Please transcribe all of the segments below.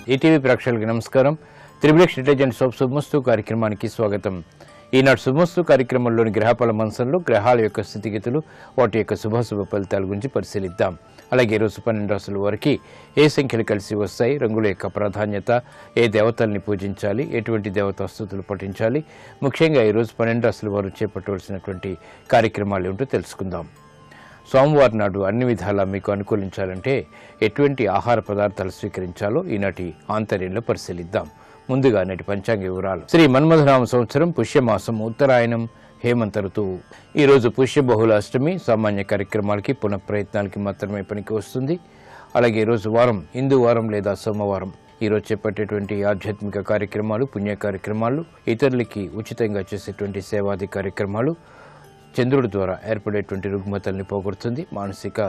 ETV ప్రేక్షకులకు నమస్కారం. Triple intelligence of శుభమస్తు కార్యక్రమానికి స్వాగతం. ఈనాడు శుభమస్తు కార్యక్రమంలోని గ్రహఫల మంచంలో గ్రహాల యొక్క స్థితిగతులు, వాటి యొక్క శుభాశుభ ఫలితాల గురించి పరిశీలిద్దాం. అలాగే ఈరోజు 12 రాశుల వారికి ఏ సంఖ్యలు కలిసి వస్తాయి, రంగుల యొక్క ప్రాధాన్యత, ఏ దేవతల్ని పూజించాలి, ఎటువంటి దేవతా స్తుతులు పఠించాలి, ముఖ్యంగా ఈరోజు 12 రాశుల వారు చేపట్టవలసినటువంటి కార్యక్రమాలు ఏమిటో తెలుసుకుందాం. సోమవారం నాడు అన్ని విధాలా మీకు అనుకూలించాలంటే ఎటువంటి ఆహార పదార్థాలు స్వీకరించాలో ఈనాటి ఆంతర్యంలో పరిశీలిద్దాం. ముందుగా నేటి పంచాంగ వివరాలు. శ్రీ మన్మథనామ సంవత్సరం పుష్యమాసం, ఉత్తరాయణం, హేమంత ఋతువు. ఈరోజు పుష్య బహుళ అష్టమి. సామాన్య కార్యక్రమాలకి పునఃప్రయత్నాలకి మాత్రమే పనికి వస్తుంది. అలాగే ఈరోజు వారం హిందూ వారం లేదా సోమవారం. ఈరోజు చేపట్టేటువంటి ఆధ్యాత్మిక కార్యక్రమాలు, పుణ్య కార్యక్రమాలు, ఇతరులకి ఉచితంగా చేసేటువంటి సేవాది కార్యక్రమాలు చంద్రుడి ద్వారా ఏర్పడేటువంటి రుగ్మతల్ని పోగొడుతుంది, మానసిక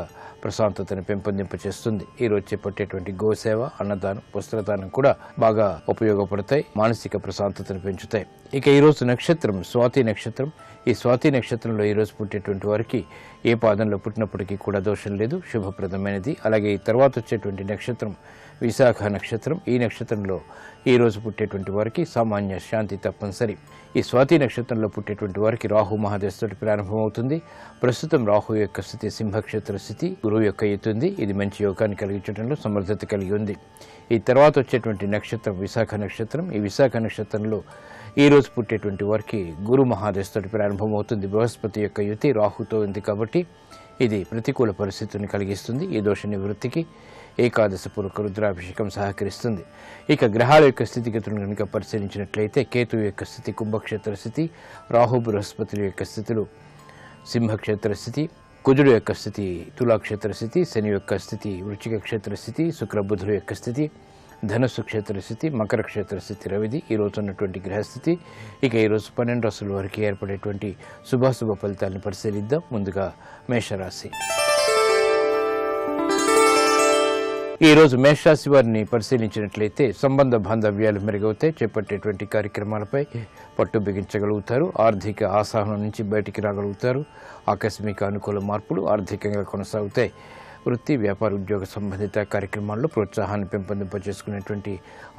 ప్రశాంతతను పెంపొందింపచేస్తుంది. ఈరోజు చేపట్టేటువంటి గోసేవ, అన్నదానం, వస్త్రదానం కూడా బాగా ఉపయోగపడతాయి, మానసిక ప్రశాంతతను పెంచుతాయి. ఇక ఈరోజు నక్షత్రం స్వాతి నక్షత్రం. ఈ స్వాతి నక్షత్రంలో ఈరోజు పుట్టేటువంటి వారికి ఏ పాదంలో పుట్టినప్పటికీ కూడా దోషం లేదు, శుభప్రదమైనది. అలాగే ఈ తర్వాత వచ్చేటువంటి నక్షత్రం విశాఖ నక్షత్రం. ఈ నక్షత్రంలో ఈరోజు పుట్టేటువంటి వారికి సామాన్య శాంతి తప్పనిసరి. ఈ స్వాతి నక్షత్రంలో పుట్టేటువంటి వారికి రాహు మహాదశతోటి ప్రారంభమవుతుంది. ప్రస్తుతం రాహు యొక్క స్థితి సింహక్షేత్ర స్థితి, గురువు యొక్క ఎత్తుంది. ఇది మంచి యోగాన్ని కలిగించడంలో సమర్థత కలిగి ఉంది. ఈ తర్వాత వచ్చేటువంటి నక్షత్రం విశాఖ నక్షత్రం. ఈ విశాఖ నక్షత్రంలో ఈ రోజు పుట్టేటువంటి వారికి గురు మహాదశతోటి ప్రారంభమవుతుంది. బృహస్పతి యొక్క యుతి రాహుతో ఉంది కాబట్టి ఇది ప్రతికూల పరిస్థితిని కలిగిస్తుంది. ఈ దోష నివృత్తికి ఏకాదశ పూర్వక రుద్రాభిషేకం సహకరిస్తుంది. ఇక గ్రహాల యొక్క స్థితిగతులను కనుక పరిశీలించినట్లయితే కేతువు యొక్క స్థితి కుంభక్షేత్ర స్థితి, రాహు బృహస్పతుల యొక్క స్థితులు సింహక్షేత్ర స్థితి, కుజుడు యొక్క స్థితి తులాక్షేత్ర స్థితి, శని యొక్క స్థితి వృశ్చిక క్షేత్ర స్థితి, శుక్రబుధుల యొక్క స్థితి ధనస్సు క్షేత్ర స్థితి, మకర క్షేత్ర స్థితి రవిది ఈరోజు ఉన్నటువంటి గ్రహస్థితి. ఇక ఈరోజు 12 రాశుల వారికి ఏర్పడేటువంటి శుభాశుభ ఫలితాలను పరిశీలిద్దాం. ముందుగా మేషరాశి. ఈరోజు మేషరాశి వారిని పరిశీలించినట్లయితే సంబంధ బాంధవ్యాలు మెరుగవుతాయి, చేపట్టేటువంటి కార్యక్రమాలపై పట్టు బిగించగలుగుతారు, ఆర్థిక ఆసహనం నుంచి బయటికి రాగలుగుతారు, ఆకస్మిక అనుకూల మార్పులు ఆర్థికంగా కొనసాగుతాయి. వృత్తి, వ్యాపార, ఉద్యోగ సంబంధిత కార్యక్రమాల్లో ప్రోత్సాహాన్ని పెంపొందింపజేసుకునేటువంటి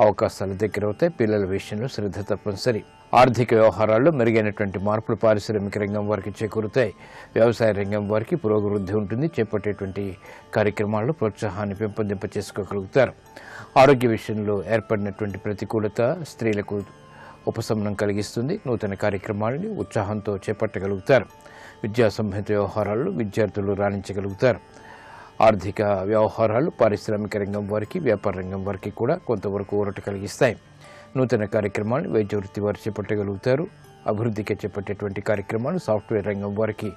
అవకాశాలు దగ్గరవుతాయి. పిల్లల విషయంలో శ్రద్ధ తప్పనిసరి. ఆర్థిక వ్యవహారాల్లో మెరుగైనటువంటి మార్పులు పారిశ్రామిక రంగం వారికి చేకూరుతాయి. వ్యవసాయ రంగం వారికి పురోభివృద్ధి ఉంటుంది. చేపట్టేటువంటి కార్యక్రమాల్లో ప్రోత్సాహాన్ని పెంపొందింపజేసుకోగలుగుతారు. ఆరోగ్య విషయంలో ఏర్పడినటువంటి ప్రతికూలత స్త్రీలకు ఉపశమనం కలిగిస్తుంది. నూతన కార్యక్రమాలని ఉత్సాహంతో చేపట్టగలుగుతారు. విద్యా సంబంధిత వ్యవహారాల్లో విద్యార్థులు రాణించగలుగుతారు. ఆర్థిక వ్యవహారాలు పారిశ్రామిక రంగం వారికి, వ్యాపార రంగం వారికి కూడా కొంతవరకు ఊరట కలిగిస్తాయి. నూతన కార్యక్రమాలు వైద్య వృత్తి వారు చేపట్టగలుగుతారు. అభివృద్ధికి చేపట్టేటువంటి కార్యక్రమాలు సాఫ్ట్వేర్ రంగం వారికి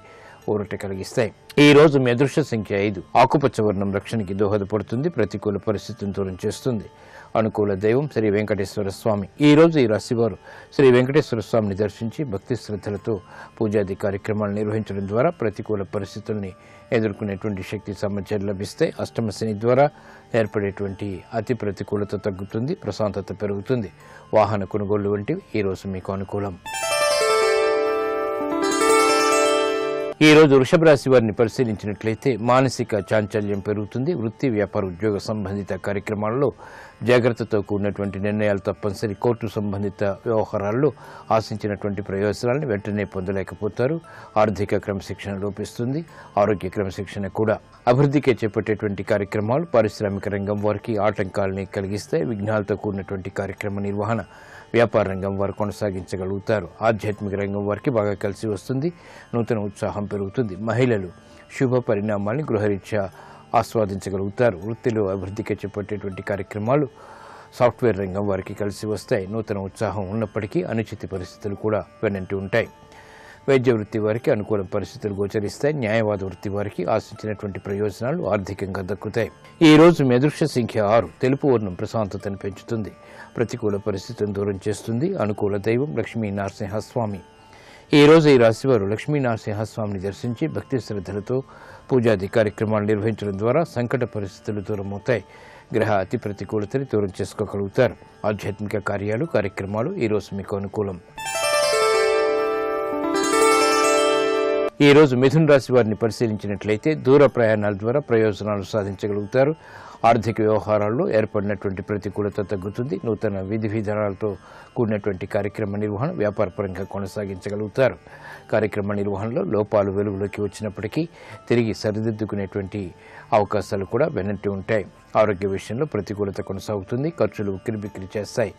ఊరట కలిగిస్తాయి. ఈ రోజు మీ అదృష్ట సంఖ్య 5. ఆకుపచ్చ వర్ణం రక్షణకి దోహదపడుతుంది, ప్రతికూల పరిస్థితిని దూరం చేస్తుంది. అనుకూల దైవం శ్రీ వెంకటేశ్వర స్వామి. ఈ రోజు ఈ రాశివారు శ్రీ వెంకటేశ్వర స్వామిని దర్శించి భక్తి శ్రద్ధలతో పూజాది కార్యక్రమాలు నిర్వహించడం ద్వారా ప్రతికూల పరిస్థితుల్ని ఎదుర్కొనేటువంటి శక్తి సామర్థ్యాలు లభిస్తాయి. అష్టమ శని ద్వారా ఏర్పడేటువంటి అతి ప్రతికూలత తగ్గుతుంది, ప్రశాంతత పెరుగుతుంది. వాహన కొనుగోళ్లు వంటివి ఈ రోజు మీకు అనుకూలం. ఈ రోజు వృషభ రాశి వారిని పరిశీలించినట్లయితే మానసిక చాంచల్యం పెరుగుతుంది. వృత్తి, వ్యాపార, ఉద్యోగ సంబంధిత కార్యక్రమాల్లో జాగ్రత్తతో కూడినటువంటి నిర్ణయాలు తప్పనిసరి. కోర్టు సంబంధిత వ్యవహారాల్లో ఆశించినటువంటి ప్రయోజనాలను వెంటనే పొందలేకపోతారు. ఆర్థిక క్రమశిక్షణ లోపిస్తుంది, ఆరోగ్య క్రమశిక్షణ కూడా. అభివృద్ధికి చేపట్టేటువంటి కార్యక్రమాలు పారిశ్రామిక రంగం వారికి ఆటంకాలని కలిగిస్తాయి. విఘ్నాలతో కూడినటువంటి కార్యక్రమ నిర్వహణ వ్యాపార రంగం వారు కొనసాగించగలుగుతారు. ఆధ్యాత్మిక రంగం వారికి బాగా కలిసి వస్తుంది, నూతన ఉత్సాహం పెరుగుతుంది. మహిళలు శుభ పరిణామాన్ని గృహరీత్యా ఆస్వాదించగలుగుతారు. వృత్తిలో అభివృద్ధికి చేపట్టేటువంటి కార్యక్రమాలు సాఫ్ట్వేర్ రంగం వారికి కలిసి వస్తాయి. నూతన ఉత్సాహం ఉన్నప్పటికీ అనుచిత పరిస్థితులు కూడా వెన్నంటి ఉంటాయి. వైద్య వృత్తి వారికి అనుకూల పరిస్థితులు గోచరిస్తాయి. న్యాయవాద వృత్తి వారికి ఆశించినటువంటి ప్రయోజనాలు ఆర్థికంగా దక్కుతాయి. ఈ రోజు మీ అదృష్ట సంఖ్య 6. తెలుపు వర్ణం ప్రశాంతతను పెంచుతుంది, ప్రతికూల పరిస్థితులను దూరం చేస్తుంది. అనుకూల దైవం లక్ష్మీ నరసింహస్వామి. ఈ రోజు ఈ రాశివారు లక్ష్మీ నరసింహస్వామిని దర్శించి భక్తి శ్రద్ధలతో పూజాది కార్యక్రమాలు నిర్వహించడం ద్వారా సంకట పరిస్థితులు దూరమవుతాయి. గ్రహ అతి ప్రతికూలతని దూరం చేసుకోగలుగుతారు. ఆధ్యాత్మిక కార్యక్రమాలు ఈ రోజు మీకు అనుకూలం. ఈ రోజు మిథున రాశి వారిని పరిశీలించినట్లయితే దూర ప్రయాణాల ద్వారా ప్రయోజనాలు సాధించగలుగుతారు. ఆర్థిక వ్యవహారాల్లో ఏర్పడినటువంటి ప్రతికూలత తగ్గుతుంది. నూతన విధి విధానాలతో కూడినటువంటి కార్యక్రమ నిర్వహణ వ్యాపారపరంగా కొనసాగించగలుగుతారు. కార్యక్రమ నిర్వహణలో లోపాలు వెలుగులోకి వచ్చినప్పటికీ తిరిగి సరిదిద్దుకునేటువంటి అవకాశాలు కూడా వెనక్కి ఉంటాయి. ఆరోగ్య విషయంలో ప్రతికూలత కొనసాగుతుంది. ఖర్చులు ఉక్కిరిబిక్కిరి చేస్తాయి.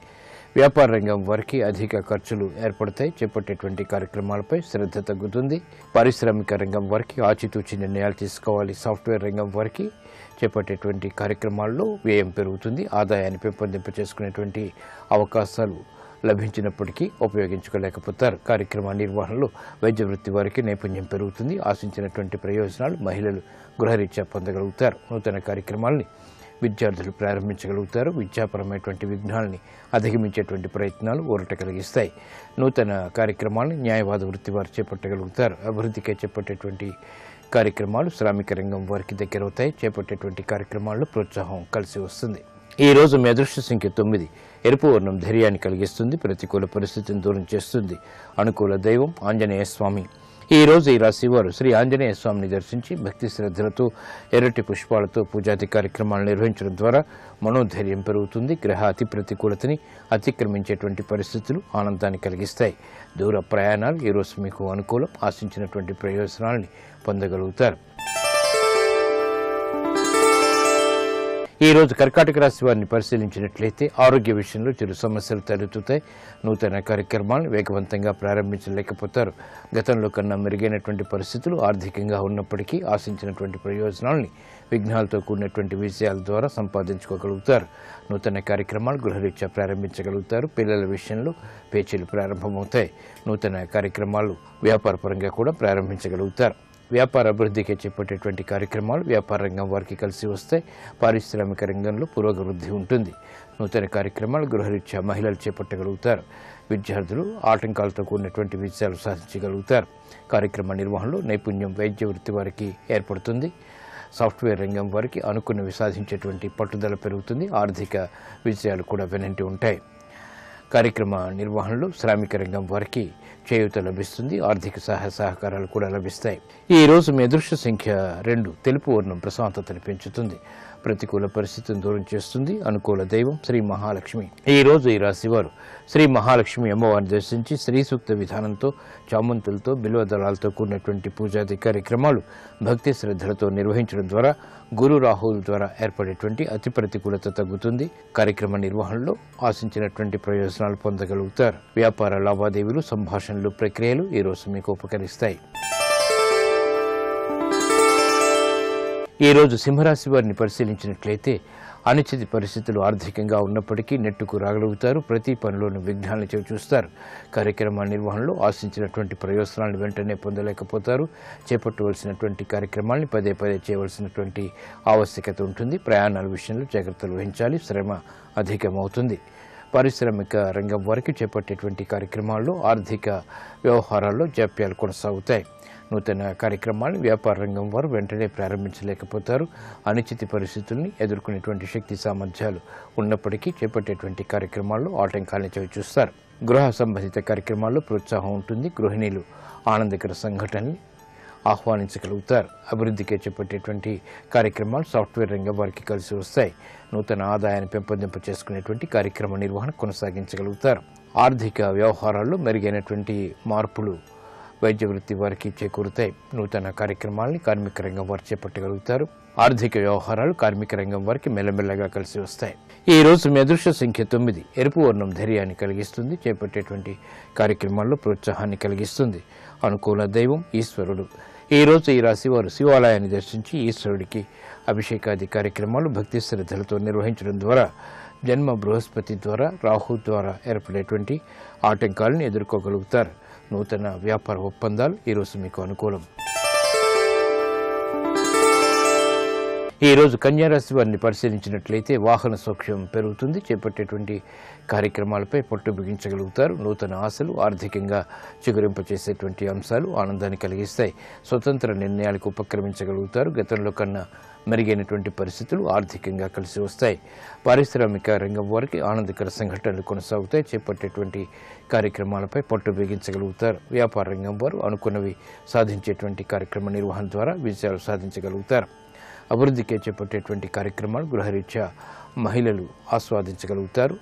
వ్యాపార రంగం వారికి అధిక ఖర్చులు ఏర్పడతాయి. చేపట్టేటువంటి కార్యక్రమాలపై శ్రద్ధ తగ్గుతుంది. పారిశ్రామిక రంగం వారికి ఆచితూచి నిర్ణయాలు తీసుకోవాలి. సాఫ్ట్వేర్ రంగం వారికి చేపట్టేటువంటి కార్యక్రమాల్లో వ్యయం పెరుగుతుంది. ఆదాయాన్ని పెంపొందింప చేసుకునేటువంటి అవకాశాలు లభించినప్పటికీ ఉపయోగించుకోలేకపోతారు. కార్యక్రమ నిర్వహణలో వైద్య వృత్తి వారికి నైపుణ్యం పెరుగుతుంది. ఆశించినటువంటి ప్రయోజనాలు మహిళలు గృహరీత్యా పొందగలుగుతారు. నూతన కార్యక్రమాలని విద్యార్థులు ప్రారంభించగలుగుతారు. విద్యాపరమైనటువంటి విఘ్నాలని అధిగమించేటువంటి ప్రయత్నాలు ఊరట కలిగిస్తాయి. నూతన కార్యక్రమాలను న్యాయవాద వృత్తి వారు చేపట్టగలుగుతారు. అభివృద్ధికి చేపట్టేటువంటి కార్యక్రమాలు శ్రామిక రంగం వారికి దగ్గరవుతాయి. చేపట్టేటువంటి కార్యక్రమాల్లో ప్రోత్సాహం కలిసి వస్తుంది. ఈ రోజు మీ అదృష్ట సంఖ్య 9. ఎరుపు వర్ణం ధైర్యాన్ని కలిగిస్తుంది. ప్రతికూల పరిస్థితిని దూరం చేస్తుంది. అనుకూల దైవం ఆంజనేయ స్వామి. ఈ రోజు ఈ రాశి వారు శ్రీ ఆంజనేయ స్వామిని దర్శించి భక్తి శ్రద్ధలతో ఎర్రటి పుష్పాలతో పూజాది కార్యక్రమాలు నిర్వహించడం ద్వారా మనోధైర్యం పెరుగుతుంది. గ్రహ అతి ప్రతికూలతని అతిక్రమించేటువంటి పరిస్థితులు ఆనందాన్ని కలిగిస్తాయి. దూర ప్రయాణాలు ఈ రోజు మీకు అనుకూలం. ఆశించినటువంటి ప్రయోజనాలని పొందగలుగుతారు. ఈ రోజు కర్కాటక రాశి వారిని పరిశీలించినట్లయితే ఆరోగ్య విషయంలో చిరు సమస్యలు తలెత్తుతాయి. నూతన కార్యక్రమాలను వేగవంతంగా ప్రారంభించలేకపోతారు. గతంలో కన్నా మెరుగైనటువంటి పరిస్థితులు ఆర్థికంగా ఉన్నప్పటికీ ఆశించినటువంటి ప్రయోజనాలని విఘ్నాలతో కూడినటువంటి విషయాల ద్వారా సంపాదించుకోగలుగుతారు. నూతన కార్యక్రమాలు గృహరీత్యా ప్రారంభించగలుగుతారు. పిల్లల విషయంలో పేచీలు ప్రారంభమవుతాయి. నూతన కార్యక్రమాలు వ్యాపారపరంగా కూడా ప్రారంభించగలుగుతారు. వ్యాపార అభివృద్ధికి చేపట్టేటువంటి కార్యక్రమాలు వ్యాపార రంగం వారికి కలిసి వస్తాయి. పారిశ్రామిక రంగంలో పురోగవృద్ధి ఉంటుంది. నూతన కార్యక్రమాలు గృహరీత్యా మహిళలు చేపట్టగలుగుతారు. విద్యార్థులు ఆటంకాలతో కూడినటువంటి విజయాలు సాధించగలుగుతారు. కార్యక్రమ నిర్వహణలో నైపుణ్యం వైద్య వృత్తి వారికి ఏర్పడుతుంది. సాఫ్ట్వేర్ రంగం వారికి అనుకున్నవి సాధించేటువంటి పట్టుదల పెరుగుతుంది. ఆర్థిక విజయాలు కూడా వెనంటి ఉంటాయి. కార్యక్రమ నిర్వహణలో శ్రామిక రంగం వారికి చేయూత లభిస్తుంది. ఆర్థిక సహకారాలు కూడా లభిస్తాయి. ఈ రోజు మీ అదృష్ట సంఖ్య 2. తెలుపు వర్ణం ప్రశాంతతను పెంచుతుంది. ప్రతికూల పరిస్థితిని దూరం చేస్తుంది. అనుకూల దైవం శ్రీ మహాలక్ష్మి. ఈ రోజు ఈ రాశి వారు శ్రీ మహాలక్ష్మి అమ్మవారిని దర్శించి శ్రీ సూక్త విధానంతో చామంతులతో బిల్వ దళాలతో కూడినటువంటి పూజాది కార్యక్రమాలు భక్తి శ్రద్ధలతో నిర్వహించడం ద్వారా గురు రాహువుల ద్వారా ఏర్పడేటువంటి అతి ప్రతికూలత తగ్గుతుంది. కార్యక్రమ నిర్వహణలో ఆశించినటువంటి ప్రయోజనాలు పొందగలుగుతారు. వ్యాపార లావాదేవీలు సంభాషణలు ప్రక్రియలు ఈ రోజు మీకు ఉపకరిస్తాయి. ఈ రోజు సింహరాశి వారిని పరిశీలించినట్లయితే అనిశ్చిత పరిస్థితులు ఆర్థికంగా ఉన్నప్పటికీ నెట్టుకు రాగలుగుతారు. ప్రతి పనిలోనూ విఘ్నాలను చూస్తారు. కార్యక్రమ నిర్వహణలో ఆశించినటువంటి ప్రయోజనాలను వెంటనే పొందలేకపోతారు. చేపట్టవలసినటువంటి కార్యక్రమాన్ని పదే చేయవలసినటువంటి ఆవశ్యకత ఉంటుంది. ప్రయాణాల విషయంలో జాగ్రత్తలు వహించాలి. శ్రమ అధికమవుతుంది. పారిశ్రామిక రంగం వారికి చేపట్టేటువంటి కార్యక్రమాల్లో ఆర్థిక వ్యవహారాల్లో జాప్యాలు కొనసాగుతాయి. నూతన కార్యక్రమాలను వ్యాపార రంగం వారు వెంటనే ప్రారంభించలేకపోతారు. అనిశ్చిత పరిస్థితుల్ని ఎదుర్కొనేటువంటి శక్తి సామర్థ్యాలు ఉన్నప్పటికీ చేపట్టేటువంటి కార్యక్రమాల్లో ఆటంకాలను చవిచూస్తారు. గృహ సంబంధిత కార్యక్రమాల్లో ప్రోత్సాహం ఉంటుంది. గృహిణీలు ఆనందకర సంఘటనని ఆహ్వానించగలుగుతారు. అభివృద్ధికి చేపట్టేటువంటి కార్యక్రమాలు సాఫ్ట్వేర్ రంగం వారికి కలిసి వస్తాయి. నూతన ఆదాయాన్ని పెంపొందింప చేసుకునేటువంటి కార్యక్రమ నిర్వహణ కొనసాగించగలుగుతారు. ఆర్థిక వ్యవహారాల్లో మెరుగైనటువంటి మార్పులు వైద్య వృత్తి వారికి చేకూరుతాయి. నూతన కార్యక్రమాలని కార్మిక రంగం వారు చేపట్టగలుగుతారు. ఆర్థిక వ్యవహారాలు కార్మిక రంగం వారికి మెల్లమెల్లగా కలిసి వస్తాయి. ఈ రోజు మీ అదృష్ట సంఖ్య 9. ఎరుపు వర్ణం ధైర్యాన్ని కలిగిస్తుంది. చేపట్టేటువంటి కార్యక్రమాల్లో ప్రోత్సాహాన్ని కలిగిస్తుంది. అనుకూల దైవం ఈశ్వరుడు. ఈ రోజు ఈ రాశి వారు శివాలయాన్ని దర్శించి ఈశ్వరుడికి అభిషేకాది కార్యక్రమాలు భక్తి శ్రద్ధలతో నిర్వహించడం ద్వారా జన్మ బృహస్పతి ద్వారా రాహు ద్వారా ఏర్పడేటువంటి ఆటంకాలను ఎదుర్కోగలుగుతారు. నూతన వ్యాపార ఒప్పందాలు ఈరోజు మీకు అనుకూలం. ఈ రోజు కన్యారాశి వారిని పరిశీలించినట్లయితే వాహన సౌఖ్యం పెరుగుతుంది. చేపట్టేటువంటి కార్యక్రమాలపై పట్టు బిగించగలుగుతారు. నూతన ఆశలు ఆర్థికంగా చిగురింపచేసేటువంటి అంశాలు ఆనందాన్ని కలిగిస్తాయి. స్వతంత్ర నిర్ణయాలకు ఉపక్రమించగలుగుతారు. గతంలో కన్నా మెరుగైనటువంటి పరిస్థితులు ఆర్థికంగా కలిసి వస్తాయి. పారిశ్రామిక రంగం వారికి ఆనందకర సంఘటనలు కొనసాగుతాయి. చేపట్టేటువంటి కార్యక్రమాలపై పట్టు బిగించగలుగుతారు. వ్యాపార రంగం వారు అనుకున్నవి సాధించేటువంటి కార్యక్రమ నిర్వహణ ద్వారా విజయాలు సాధించగలుగుతారు. అభివృద్ధికి చేపట్టేటువంటి కార్యక్రమాలు గృహరీత్యా మహిళలు ఆస్వాదించగలుగుతారు.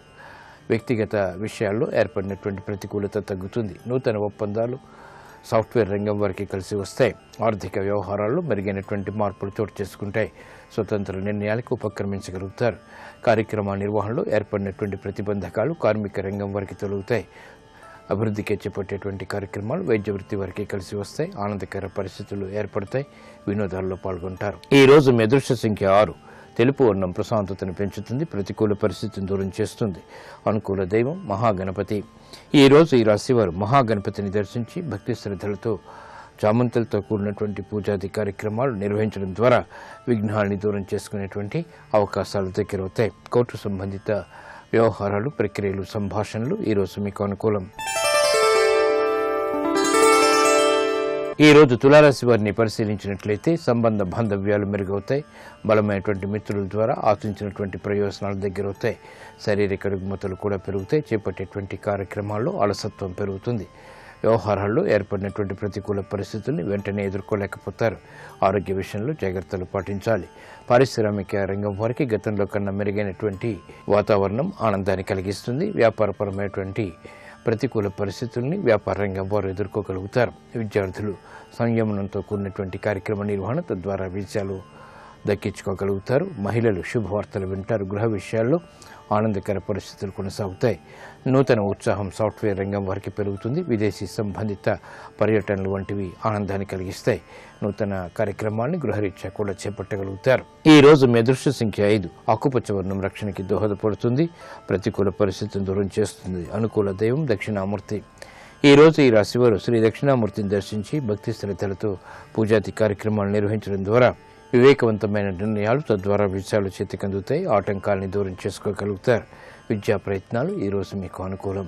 వ్యక్తిగత విషయాల్లో ఏర్పడినటువంటి ప్రతికూలత తగ్గుతుంది. నూతన ఒప్పందాలు సాఫ్ట్వేర్ రంగం వారికి కలిసి వస్తాయి. ఆర్థిక వ్యవహారాల్లో మెరుగైనటువంటి మార్పులు చోటు చేసుకుంటాయి. స్వతంత్ర నిర్ణయాలకు ఉపక్రమించగలుగుతారు. కార్యక్రమ నిర్వహణలో ఏర్పడినటువంటి ప్రతిబంధకాలు కార్మిక రంగం వారికి తొలగుతాయి. అభివృద్ధికి చేపట్టేటువంటి కార్యక్రమాలు వైద్య వృత్తి వారికి కలిసి వస్తాయి. ఆనందకర పరిస్థితులు ఏర్పడతాయి. వినోదాల్లో పాల్గొంటారు. ఈ రోజు మీ అదృష్ట సంఖ్య 6. తెలుపు వర్ణం ప్రశాంతతను పెంచుతుంది. ప్రతికూల పరిస్థితిని దూరం చేస్తుంది. అనుకూల దైవం మహాగణపతి. ఈ రోజు ఈ రాశివారు మహాగణపతిని దర్శించి భక్తి శ్రద్ధలతో చామంతులతో కూడినటువంటి పూజాది కార్యక్రమాలు నిర్వహించడం ద్వారా విఘ్నాలని దూరం చేసుకునేటువంటి అవకాశాలు దగ్గరవుతాయి. కోర్టు సంబంధిత వ్యవహారాలు, ప్రక్రియలు, సంభాషణలు ఈరోజు మీకు అనుకూలం. ఈ రోజు తులారాశి వారిని పరిశీలించినట్లయితే సంబంధ బాంధవ్యాలు మెరుగవుతాయి. బలమైనటువంటి మిత్రుల ద్వారా ఆశించినటువంటి ప్రయోజనాలు దగ్గరవుతాయి. శారీరక రుగ్మతలు కూడా పెరుగుతాయి. చేపట్టేటువంటి కార్యక్రమాల్లో అలసత్వం పెరుగుతుంది. వ్యవహారాల్లో ఏర్పడినటువంటి ప్రతికూల పరిస్థితుల్ని వెంటనే ఎదుర్కోలేకపోతారు. ఆరోగ్య విషయంలో జాగ్రత్తలు పాటించాలి. పారిశ్రామిక రంగం వారికి గతంలో కన్నా మెరుగైనటువంటి వాతావరణం ఆనందాన్ని కలిగిస్తుంది. వ్యాపారపరమైనటువంటి ప్రతికూల పరిస్థితుల్ని వ్యాపార రంగం వారు ఎదుర్కోగలుగుతారు. విద్యార్థులు సంయమనంతో కూడినటువంటి కార్యక్రమ నిర్వహణ తద్వారా విజయాలు దక్కించుకోగలుగుతారు. మహిళలు శుభవార్తలు వింటారు. గృహ విషయాల్లో ఆనందకర పరిస్థితులు కొనసాగుతాయి. నూతన ఉత్సాహం సాఫ్ట్వేర్ రంగం వారికి పెరుగుతుంది. విదేశీ సంబంధిత పర్యటనలు వంటివి ఆనందాన్ని కలిగిస్తాయి. నూతన కార్యక్రమాన్ని గృహరీత్యా కూడా చేపట్టగలుగుతారు. ఈ రోజు మీ అదృష్ట సంఖ్య 5. ఆకుపచ్చ వర్ణం రక్షణకి దోహదపడుతుంది. ప్రతికూల పరిస్థితిని దూరం చేస్తుంది. అనుకూల దైవం దక్షిణామూర్తి. ఈ రోజు ఈ రాశివారు శ్రీ దక్షిణామూర్తిని దర్శించి భక్తి శ్రద్ధలతో పూజాది కార్యక్రమాలు నిర్వహించడం ద్వారా వివేకవంతమైన నిర్ణయాలు తద్వారా విజయాలు చేతికందుతాయి. ఆటంకాలని దూరం చేసుకోగలుగుతారు. విద్యా ప్రయత్నాలు ఈ రోజు మీకు అనుకూలం.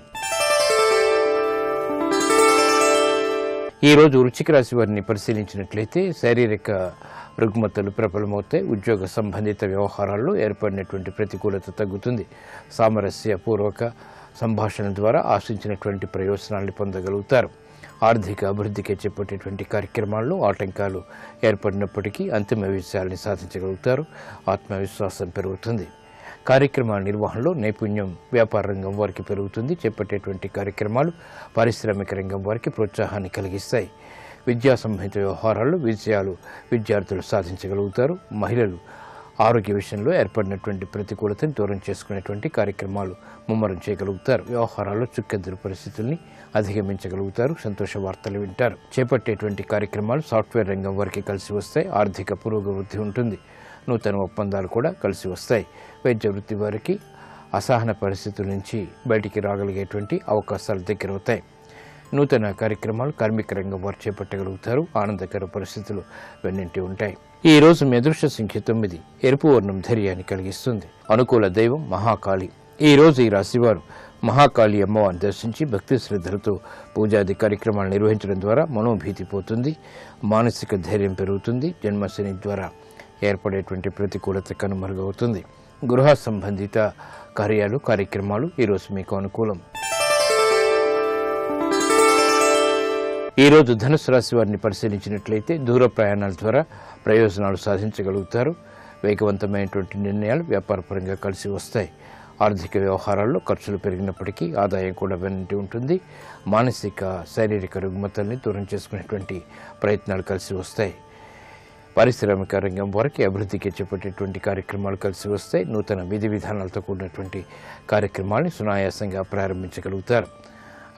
ఈ రోజు వృశ్చిక రాశి వారిని పరిశీలించినట్లయితే శారీరక రుగ్మతలు ప్రబలమవుతాయి. ఉద్యోగ సంబంధిత వ్యవహారాల్లో ఏర్పడినటువంటి ప్రతికూలత తగ్గుతుంది. సామరస్యపూర్వక సంభాషణ ద్వారా ఆశించినటువంటి ప్రయోజనాన్ని పొందగలుగుతారు. ఆర్థిక అభివృద్ధికి చేపట్టేటువంటి కార్యక్రమాల్లో ఆటంకాలు ఏర్పడినప్పటికీ అంతిమ విజయాల్ని సాధించగలుగుతారు. ఆత్మవిశ్వాసం పెరుగుతుంది. కార్యక్రమాల నిర్వహణలో నైపుణ్యం వ్యాపార రంగం వారికి పెరుగుతుంది. చేపట్టేటువంటి కార్యక్రమాలు పారిశ్రామిక రంగం వారికి ప్రోత్సాహాన్ని కలిగిస్తాయి. విద్యా సంబంధిత వ్యవహారాల్లో విజయాలు విద్యార్థులు సాధించగలుగుతారు. మహిళలు ఆరోగ్య విషయంలో ఏర్పడినటువంటి ప్రతికూలతను దూరం చేసుకునేటువంటి కార్యక్రమాలు ముమ్మరం చేయగలుగుతారు. వ్యవహారాల్లో చుక్కెదురు పరిస్థితుల్ని అధిగమించగలుగుతారు. సంతోష వార్తలు వింటారు. చేపట్టేటువంటి కార్యక్రమాలు సాఫ్ట్వేర్ రంగం వారికి కలిసి వస్తాయి. ఆర్థిక పురోగతి ఉంటుంది. నూతన ఒప్పందాలు కూడా కలిసి వస్తాయి. వైద్య వృత్తి వారికి అసహన పరిస్థితుల నుంచి బయటికి రాగలిగేటువంటి అవకాశాలు దగ్గరవుతాయి. నూతన కార్యక్రమాలు కార్మిక రంగం వారు చేపట్టగలుగుతారు. ఆనందకర పరిస్థితులు వెన్నంటి ఉంటాయి. ఈ రోజు మీ అదృష్ట సంఖ్య 9. ఎరుపు వర్ణం ధైర్యాన్ని కలిగిస్తుంది. అనుకూల దైవం మహాకాళి. ఈ రోజు ఈ రాశివారు మహాకాళి అమ్మవారిని దర్శించి భక్తి శ్రద్ధలతో పూజాది కార్యక్రమాలు నిర్వహించడం ద్వారా మనోభీతి పోతుంది. మానసిక ధైర్యం పెరుగుతుంది. జన్మశని ద్వారా ఏర్పడేటువంటి ప్రతికూలత కనుమరుగవుతుంది. గృహ సంబంధిత కార్యక్రమాలు ఈరోజు మీకు అనుకూలం. ఈరోజు ధనుసు రాశి వారిని పరిశీలించినట్లయితే దూర ప్రయాణాల ద్వారా ప్రయోజనాలు సాధించగలుగుతారు. వేగవంతమైనటువంటి నిర్ణయాలు వ్యాపారపరంగా కలిసి వస్తాయి. ఆర్థిక వ్యవహారాల్లో ఖర్చులు పెరిగినప్పటికీ ఆదాయం కూడా వెనంటి ఉంటుంది. మానసిక శారీరక రుగ్మతల్ని దూరం చేసుకునేటువంటి ప్రయత్నాలు కలిసి వస్తాయి. పారిశ్రామిక రంగం వారికి అభివృద్ధికి చేపట్టేటువంటి కార్యక్రమాలు కలిసి వస్తాయి. నూతన విధి విధానాలతో కూడినటువంటి కార్యక్రమాన్ని సునాయాసంగా ప్రారంభించగలుగుతారు.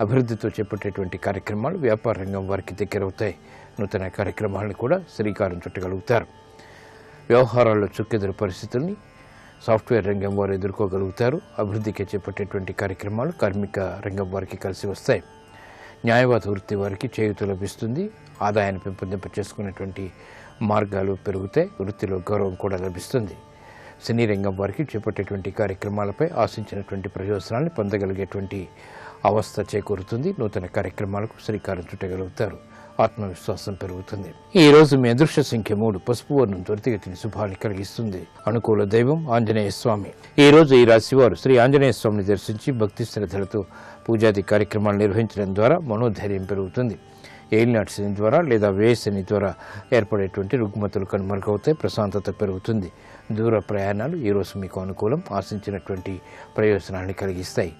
అభివృద్ధితో చేపట్టేటువంటి కార్యక్రమాలు వ్యాపార రంగం వారికి దగ్గరవుతాయి. నూతన కార్యక్రమాలను కూడా శ్రీకారం చుట్టగలుగుతారు. వ్యవహారాల్లో చుక్కెదురు పరిస్థితుల్ని సాఫ్ట్వేర్ రంగం వారు ఎదుర్కోగలుగుతారు. అభివృద్ధికి చేపట్టేటువంటి కార్యక్రమాలు కార్మిక రంగం వారికి కలిసి వస్తాయి. న్యాయవాద వృత్తి వారికి చేయూత లభిస్తుంది. ఆదాయాన్ని పెంపొందింప చేసుకునేటువంటి మార్గాలు పెరుగుతాయి. వృత్తిలో గౌరవం కూడా లభిస్తుంది. సినీ రంగం వారికి చేపట్టేటువంటి కార్యక్రమాలపై ఆశించినటువంటి ప్రయోజనాన్ని పొందగలిగేటువంటి అవస్థ చేకూరుతుంది. నూతన కార్యక్రమాలకు శ్రీకారం చుట్టగలుగుతారు. ఆత్మవిశ్వాసం పెరుగుతుంది. ఈ రోజు మీ అదృష్ట సంఖ్య 3. పసుపు వర్ణం త్వరితగతిని శుభాన్ని కలిగిస్తుంది. అనుకూల దైవం ఆంజనేయ స్వామి. ఈ రోజు ఈ రాశివారు శ్రీ ఆంజనేయ స్వామిని దర్శించి భక్తి శ్రద్ధలతో పూజాది కార్యక్రమాలు నిర్వహించడం ద్వారా మనోధైర్యం పెరుగుతుంది. ఏలినాటి శని ద్వారా లేదా వ్యయ శని ద్వారా ఏర్పడేటువంటి రుగ్మతలు కనుమరుగవుతాయి, ప్రశాంతత పెరుగుతుంది. దూర ప్రయాణాలు ఈరోజు మీకు అనుకూలం, ఆశించినటువంటి ప్రయోజనాన్ని కలిగిస్తాయి.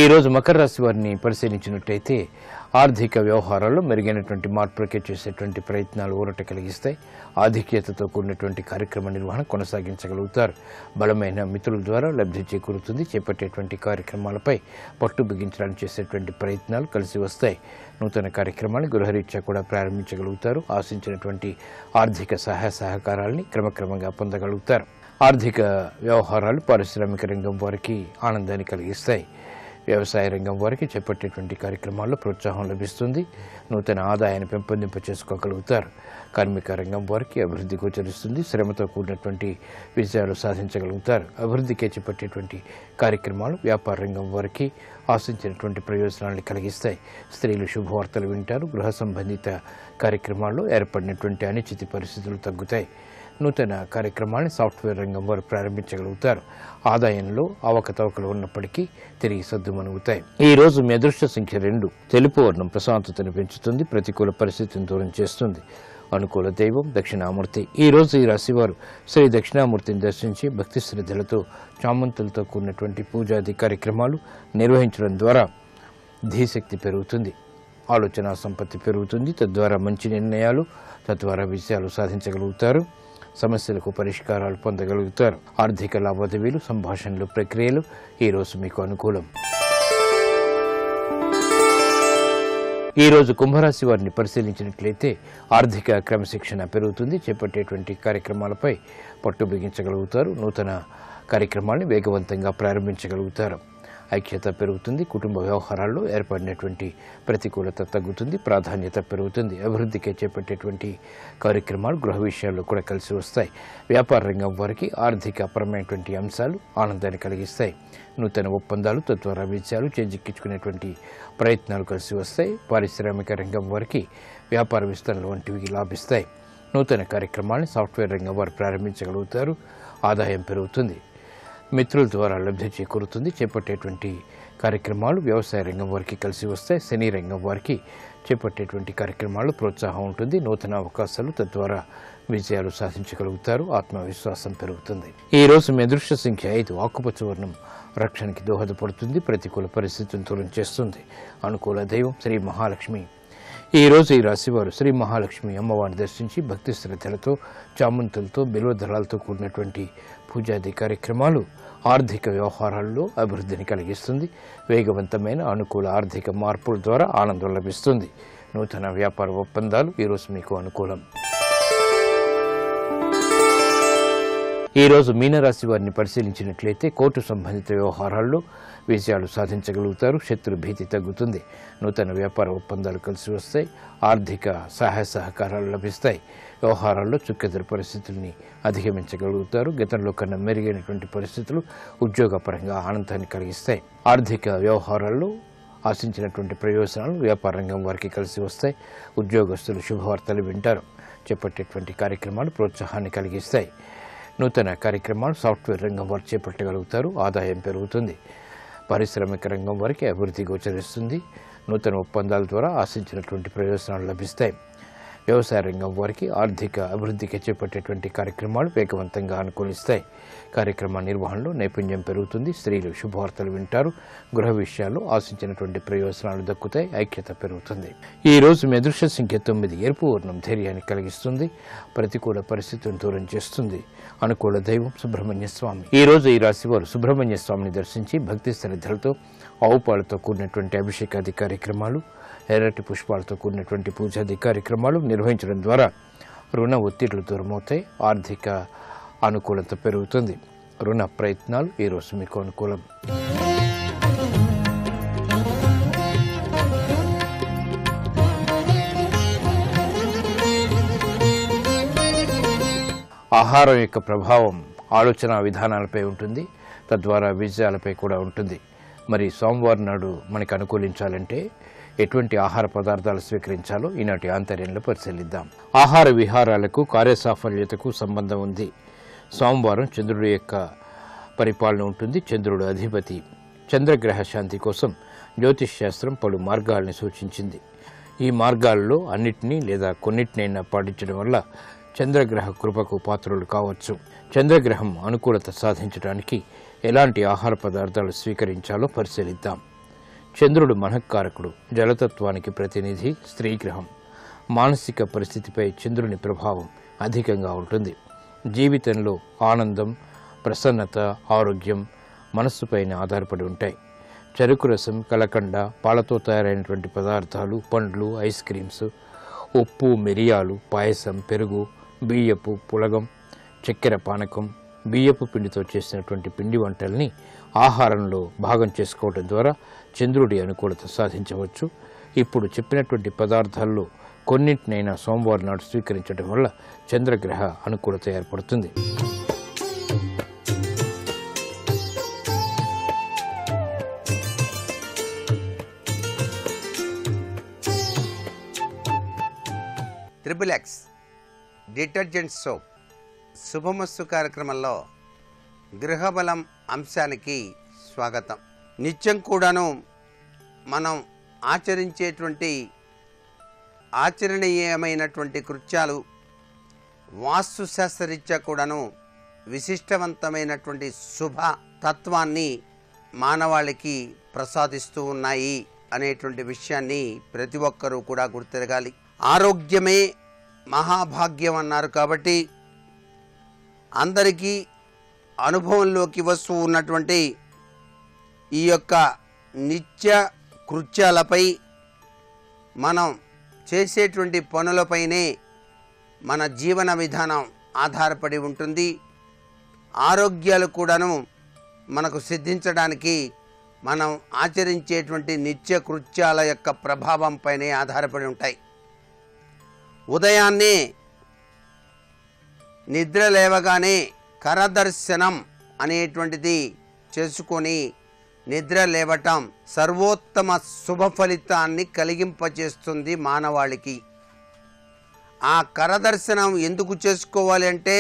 ఈరోజు మకర రాశి వారిని పరిశీలించినట్టయితే ఆర్థిక వ్యవహారాల్లో మెరుగైనటువంటి మార్పులకే చేసేటువంటి ప్రయత్నాలు ఊరట కలిగిస్తాయి. ఆధిక్యతతో కూడినటువంటి కార్యక్రమ నిర్వహణ కొనసాగించగలుగుతారు. బలమైన మిత్రుల ద్వారా లబ్ధి చేకూరుతుంది. చేపట్టేటువంటి కార్యక్రమాలపై పట్టు బిగించడానికి చేసేటువంటి ప్రయత్నాలు కలిసి వస్తాయి. నూతన కార్యక్రమాన్ని గృహరీత్యా కూడా ప్రారంభించగలుగుతారు. ఆశించినటువంటి ఆర్థిక సహాయ సహకారాలని క్రమక్రమంగా పొందగలుగుతారు. ఆర్థిక వ్యవహారాలు పారిశ్రామిక రంగం వారికి ఆనందాన్ని కలిగిస్తాయి. వ్యవసాయ రంగం వారికి చేపట్టేటువంటి కార్యక్రమాల్లో ప్రోత్సాహం లభిస్తుంది. నూతన ఆదాయాన్ని పెంపొందింప చేసుకోగలుగుతారు. కార్మిక రంగం వారికి అభివృద్ధి గోచరిస్తుంది. శ్రమతో కూడినటువంటి విజయాలు సాధించగలుగుతారు. అభివృద్ధికే చేపట్టేటువంటి కార్యక్రమాలు వ్యాపార రంగం వారికి ఆశించినటువంటి ప్రయోజనాలను కలిగిస్తాయి. స్త్రీలు శుభవార్తలు వింటారు. గృహ సంబంధిత కార్యక్రమాల్లో ఏర్పడినటువంటి అనిశ్చిత పరిస్థితులు తగ్గుతాయి. నూతన కార్యక్రమాన్ని సాఫ్ట్వేర్ రంగం వారు ప్రారంభించగలుగుతారు. ఆదాయంలో అవకతవకలు ఉన్నప్పటికీ తిరిగి సద్దుమణుగుతాయి. ఈ రోజు మీ అదృష్ట సంఖ్య 2. తెలుపు వర్ణం ప్రశాంతతను పెంచుతుంది, ప్రతికూల పరిస్థితిని దూరం చేస్తుంది. అనుకూల దైవం దక్షిణామూర్తి. ఈ రోజు ఈ రాశివారు శ్రీ దక్షిణామూర్తిని దర్శించి భక్తి శ్రద్ధలతో చామంతులతో కూడినటువంటి పూజాది కార్యక్రమాలు నిర్వహించడం ద్వారా ధీశక్తి పెరుగుతుంది, ఆలోచన సంపత్తి పెరుగుతుంది. తద్వారా మంచి నిర్ణయాలు, తద్వారా విజయాలు సాధించగలుగుతారు. సమస్యలకు పరిష్కారాలు పొందగలుగుతారు. ఆర్థిక లావాదేవీలు, సంభాషణలు, ప్రక్రియలు ఈరోజు మీకు అనుకూలం. ఈరోజు కుంభరాశి వారిని పరిశీలించినట్లయితే ఆర్థిక క్రమశిక్షణ పెరుగుతుంది. చేపట్టేటువంటి కార్యక్రమాలపై పట్టు బిగించగలుగుతారు. నూతన కార్యక్రమాన్ని వేగవంతంగా ప్రారంభించగలుగుతారు. ఐక్యత పెరుగుతుంది. కుటుంబ వ్యవహారాల్లో ఏర్పడినటువంటి ప్రతికూలత తగ్గుతుంది. ప్రాధాన్యత పెరుగుతుంది. అభివృద్ధికి చేపట్టేటువంటి కార్యక్రమాలు గృహ విషయాల్లో కూడా కలిసి వస్తాయి. వ్యాపార రంగం వారికి ఆర్థికపరమైనటువంటి అంశాలు ఆనందాన్ని కలిగిస్తాయి. నూతన ఒప్పందాలు, తద్వారా విజయాలు చేజిక్కించుకునేటువంటి ప్రయత్నాలు కలిసి వస్తాయి. పారిశ్రామిక రంగం వారికి వ్యాపార విస్తరణ వంటివి లాభిస్తాయి. నూతన కార్యక్రమాన్ని సాఫ్ట్వేర్ రంగం వారు ప్రారంభించగలుగుతారు. ఆదాయం పెరుగుతుంది. మిత్రుల ద్వారా లబ్ధి చేకూరుతుంది. చేపట్టేటువంటి కార్యక్రమాలు వ్యవసాయ రంగం వారికి కలిసి వస్తాయి. సినీ రంగం వారికి చేపట్టేటువంటి కార్యక్రమాలు ప్రోత్సాహం ఉంటుంది. నూతన అవకాశాలు, తద్వారా విజయాలు సాధించగలుగుతారు. ఆత్మవిశ్వాసం పెరుగుతుంది. ఈ రోజు మీ అదృష్ట సంఖ్య 5. ఆకుపచ్చ వర్ణం రక్షణకి దోహదపడుతుంది, ప్రతికూల పరిస్థితులను దూరం చేస్తుంది. అనుకూల దైవం శ్రీ మహాలక్ష్మి. ఈ రోజు ఈ రాశివారు శ్రీ మహాలక్ష్మి అమ్మవారిని దర్శించి భక్తి శ్రద్ధలతో, చామంతులతో, బిల్వదళాలతో కూడినటువంటి పూజాది కార్యక్రమాలు ఆర్థిక వ్యవహారాల్లో అభివృద్ధిని కలిగిస్తుంది. వేగవంతమైన అనుకూల ఆర్థిక మార్పుల ద్వారా ఆనందం లభిస్తుంది. నూతన వ్యాపార ఒప్పందాలు ఈరోజు మీకు అనుకూలం. ఈరోజు మీనరాశి వారిని పరిశీలించినట్లయితే కోర్టు సంబంధిత వ్యవహారాల్లో విజయాలు సాధించగలుగుతారు. శత్రు భీతి తగ్గుతుంది. నూతన వ్యాపార ఒప్పందాలు కలిసి వస్తాయి. ఆర్థిక సహాయ సహకారాలు లభిస్తాయి. వ్యవహారాల్లో చుక్కెదురు పరిస్థితుల్ని అధిగమించగలుగుతారు. గతంలో కన్నా మెరుగైనటువంటి పరిస్థితులు ఉద్యోగపరంగా ఆనందాన్ని కలిగిస్తాయి. ఆర్థిక వ్యవహారాల్లో ఆశించినటువంటి ప్రయోజనాలు వ్యాపార రంగం వారికి కలిసి వస్తాయి. ఉద్యోగస్తులు శుభవార్తలు వింటారు. చేపట్టేటువంటి కార్యక్రమాలు ప్రోత్సాహాన్ని కలిగిస్తాయి. నూతన కార్యక్రమాలు సాఫ్ట్వేర్ రంగం వారు చేపట్టగలుగుతారు. ఆదాయం పెరుగుతుంది. పారిశ్రామిక రంగం వారికి అభివృద్ధి గోచరిస్తుంది. నూతన ఒప్పందాల ద్వారా ఆశించినటువంటి ప్రయోజనాలు లభిస్తాయి. వ్యవసాయ రంగం వారికి ఆర్థిక అభివృద్ధికి చేపట్టేటువంటి కార్యక్రమాలు వేగవంతంగా అనుకూలిస్తాయి. కార్యక్రమ నిర్వహణలో నైపుణ్యం పెరుగుతుంది. స్త్రీలు శుభవార్తలు వింటారు. గృహ విషయాల్లో ఆశించినటువంటి ప్రయోజనాలు దక్కుతాయి. ఐక్యత పెరుగుతుంది. ఈ రోజు మీ అదృష్ట సంఖ్య 9. ఎరుపు వర్ణం ధైర్యాన్ని కలిగిస్తుంది, ప్రతికూల పరిస్థితులను దూరం చేస్తుంది. అనుకూల దైవం సుబ్రహ్మణ్య స్వామి. ఈ రోజు ఈ రాశి వారు సుబ్రహ్మణ్య స్వామిని దర్శించి భక్తి శ్రద్ధలతో, ఆవు పాలతో కూడినటువంటి అభిషేకాది కార్యక్రమాలు, ఎర్రటి పుష్పాలతో కూడినటువంటి పూజాది కార్యక్రమాలు నిర్వహించడం ద్వారా రుణ ఒత్తిళ్లు దూరమవుతాయి. ఆర్థిక అనుకూలత పెరుగుతుంది. రుణ ప్రయత్నాలు ఈరోజు మీకు అనుకూలం. ఆహారం యొక్క ప్రభావం ఆలోచన విధానాలపై ఉంటుంది. తద్వారా విజయాలపై కూడా ఉంటుంది. మరి సోమవారం నాడు మనకు అనుకూలించాలంటే ఎటువంటి ఆహార పదార్థాలు స్వీకరించాలో ఈనాటి ఆంతర్యంలో పరిశీలిద్దాం. ఆహార విహారాలకు కార్యసాఫల్యతకు సంబంధం ఉంది. సోమవారం చంద్రుడి యొక్క పరిపాలన ఉంటుంది. చంద్రుడు అధిపతి. చంద్రగ్రహ శాంతి కోసం జ్యోతిష్ శాస్త్రం పలు మార్గాల్ని సూచించింది. ఈ మార్గాల్లో అన్నిటినీ లేదా కొన్నిటినైనా పాటించడం వల్ల చంద్రగ్రహ కృపకు పాత్రులు కావచ్చు. చంద్రగ్రహం అనుకూలత సాధించడానికి ఎలాంటి ఆహార పదార్థాలు స్వీకరించాలో పరిశీలిద్దాం. చంద్రుడు మనఃకారకుడు, జలతత్వానికి ప్రతినిధి, స్త్రీగ్రహం. మానసిక పరిస్థితిపై చంద్రుని ప్రభావం అధికంగా ఉంటుంది. జీవితంలో ఆనందం, ప్రసన్నత, ఆరోగ్యం మనస్సుపైన ఆధారపడి ఉంటాయి. చెరుకు రసం, కలకండ, పాలతో తయారైనటువంటి పదార్థాలు, పండ్లు, ఐస్ క్రీమ్స్, ఉప్పు, మిరియాలు, పాయసం, పెరుగు, బియ్యపు పులగం, చక్కెర పానకం, బియ్యపు పిండితో చేసినటువంటి పిండి వంటల్ని ఆహారంలో భాగం చేసుకోవడం ద్వారా చంద్రుడి అనుకూలత సాధించవచ్చు. ఇప్పుడు చెప్పినటువంటి పదార్థాల్లో కొన్నింటినైనా సోమవారం నాడు స్వీకరించడం వల్ల చంద్రగ్రహ అనుకూలత ఏర్పడుతుంది. XXX డిటర్జెంట్ సోప్ శుభమస్తు కార్యక్రమంలో గృహబలం అంశానికి స్వాగతం. నిత్యం కూడాను మనం ఆచరించేటువంటి ఆచరణీయమైనటువంటి కృత్యాలు వాస్తు శాస్త్రరీత్యా కూడాను విశిష్టవంతమైనటువంటి శుభ తత్వాన్ని మానవాళికి ప్రసాదిస్తూ ఉన్నాయి అనేటువంటి విషయాన్ని ప్రతి ఒక్కరూ కూడా గుర్తెరగాలి. ఆరోగ్యమే మహాభాగ్యం అన్నారు కాబట్టి అందరికీ అనుభవంలోకి వస్తూ ఉన్నటువంటి ఈ యొక్క నిత్య కృత్యాలపై మనం చేసేటువంటి పనులపైనే మన జీవన విధానం ఆధారపడి ఉంటుంది. ఆరోగ్యాలు కూడాను మనకు సిద్ధించడానికి మనం ఆచరించేటువంటి నిత్య కృత్యాల యొక్క ప్రభావంపైనే ఆధారపడి ఉంటాయి. ఉదయాన్నే నిద్ర లేవగానే కరదర్శనం అనేటువంటిది చేసుకొని నిద్ర లేవటం సర్వోత్తమ శుభ ఫలితాన్ని కలిగింపచేస్తుంది మానవాళికి. ఆ కరదర్శనం ఎందుకు చేసుకోవాలి అంటే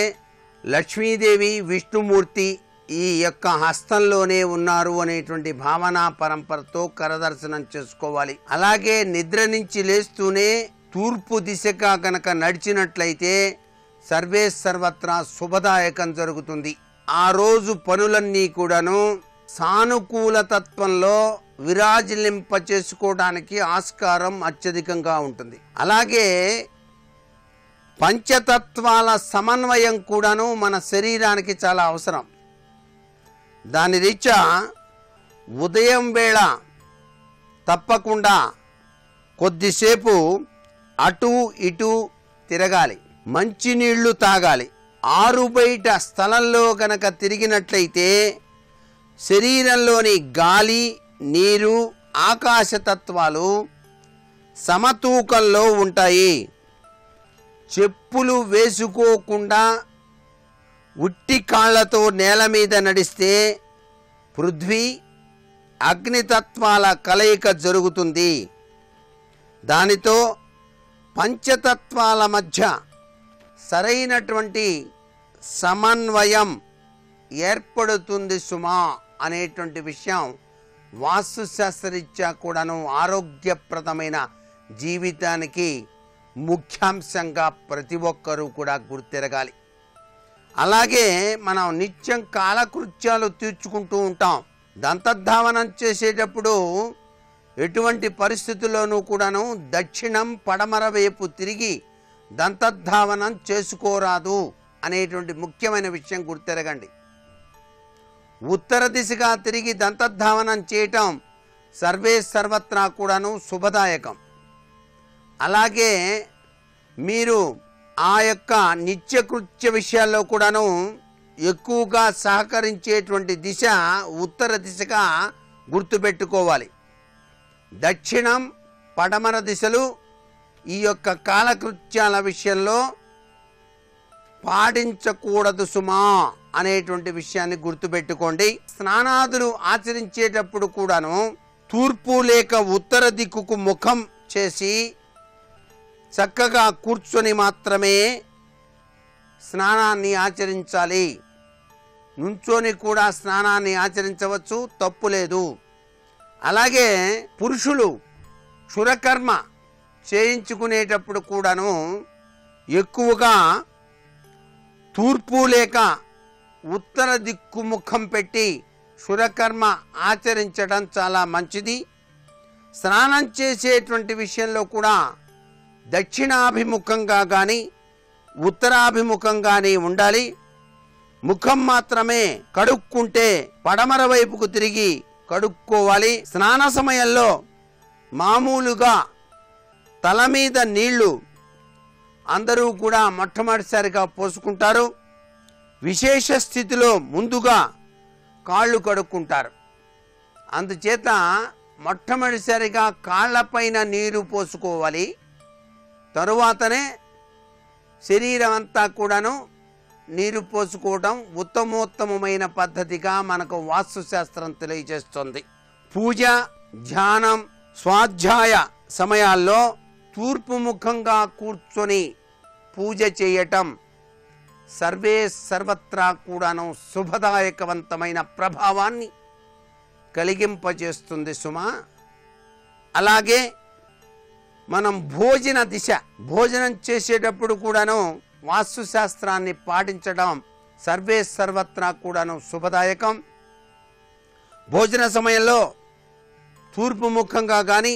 లక్ష్మీదేవి, విష్ణుమూర్తి ఈ యొక్క హస్తంలోనే ఉన్నారు అనేటువంటి భావనా పరంపరతో కరదర్శనం చేసుకోవాలి. అలాగే నిద్ర నుంచి లేస్తూనే తూర్పు దిశగా గనక నడిచినట్లయితే సర్వే సర్వత్రా శుభదాయకం జరుగుతుంది. ఆ రోజు పనులన్నీ కూడాను సానుకూల తత్వంలో విరాజిలింప చేసుకోవడానికి ఆస్కారం అత్యధికంగా ఉంటుంది. అలాగే పంచతత్వాల సమన్వయం కూడాను మన శరీరానికి చాలా అవసరం. దాని రీత్యా ఉదయం వేళ తప్పకుండా కొద్దిసేపు అటు ఇటు తిరగాలి, మంచినీళ్లు తాగాలి. ఆరు బయట స్థలంలో గనక తిరిగినట్లయితే శరీరంలోని గాలి, నీరు, ఆకాశతత్వాలు సమతూకంలో ఉంటాయి. చెప్పులు వేసుకోకుండా ఉట్టి కాళ్లతో నేల మీద నడిస్తే పృథ్వీ, అగ్నితత్వాల కలయిక జరుగుతుంది. దానితో పంచతత్వాల మధ్య సరైనటువంటి సమన్వయం ఏర్పడుతుంది సుమా అనేటువంటి విషయం వాస్తుశాస్త్రరీత్యా కూడాను ఆరోగ్యప్రదమైన జీవితానికి ముఖ్యాంశంగా ప్రతి ఒక్కరూ కూడా గుర్తెరగాలి. అలాగే మనం నిత్యం కాలకృత్యాలు తీర్చుకుంటూ ఉంటాం. దంతధావనం చేసేటప్పుడు ఎటువంటి పరిస్థితుల్లోనూ కూడాను దక్షిణం, పడమర వైపు తిరిగి దంతధావనం చేసుకోరాదు అనేటువంటి ముఖ్యమైన విషయం గుర్తెరగండి. ఉత్తర దిశగా తిరిగి దంతధావనం చేయటం సర్వే సర్వత్రా కూడాను శుభదాయకం. అలాగే మీరు ఆ యొక్క నిత్యకృత్య విషయాల్లో కూడాను ఎక్కువగా సహకరించేటువంటి దిశ ఉత్తర దిశగా గుర్తుపెట్టుకోవాలి. దక్షిణం, పడమర దిశలు ఈ యొక్క కాలకృత్యాల విషయంలో పాటించకూడదు సుమా అనేటువంటి విషయాన్ని గుర్తుపెట్టుకోండి. స్నానాదులు ఆచరించేటప్పుడు కూడాను తూర్పు లేక ఉత్తర దిక్కుకు ముఖం చేసి చక్కగా కూర్చొని మాత్రమే స్నానాన్ని ఆచరించాలి. నుంచొని కూడా స్నానాన్ని ఆచరించవచ్చు, తప్పు లేదు. అలాగే పురుషులు క్షురకర్మ చేయించుకునేటప్పుడు కూడాను ఎక్కువగా తూర్పు లేక ఉత్తర దిక్కు ముఖం పెట్టి క్షురకర్మ ఆచరించడం చాలా మంచిది. స్నానం చేసేటువంటి విషయంలో కూడా దక్షిణాభిముఖంగా కానీ ఉత్తరాభిముఖంగానే ఉండాలి. ముఖం మాత్రమే కడుక్కుంటే పడమర వైపుకు తిరిగి కడుక్కోవాలి. స్నాన సమయంలో మామూలుగా తల మీద నీళ్లు అందరూ కూడా మొట్టమొదటిసారిగా పోసుకుంటారు. విశేష స్థితిలో ముందుగా కాళ్ళు కడుక్కుంటారు. అందుచేత మొట్టమొదటిసారిగా కాళ్ళపైన నీరు పోసుకోవాలి. తరువాతనే శరీరం అంతా కూడాను నీరు పోసుకోవడం ఉత్తమోత్తమైన పద్ధతిగా మనకు వాస్తుశాస్త్రం తెలియజేస్తుంది. పూజ, ధ్యానం, స్వాధ్యాయ సమయాల్లో తూర్పు ముఖంగా కూర్చొని పూజ చేయటం సర్వత్రా కూడాను శుభదాయకవంతమైన ప్రభావాన్ని కలిగింపజేస్తుంది సుమా. అలాగే మనం భోజనం చేసేటప్పుడు కూడాను వాస్తుశాస్త్రాన్ని పాటించడం సర్వత్రా కూడాను శుభదాయకం. భోజన సమయంలో తూర్పు ముఖంగా కానీ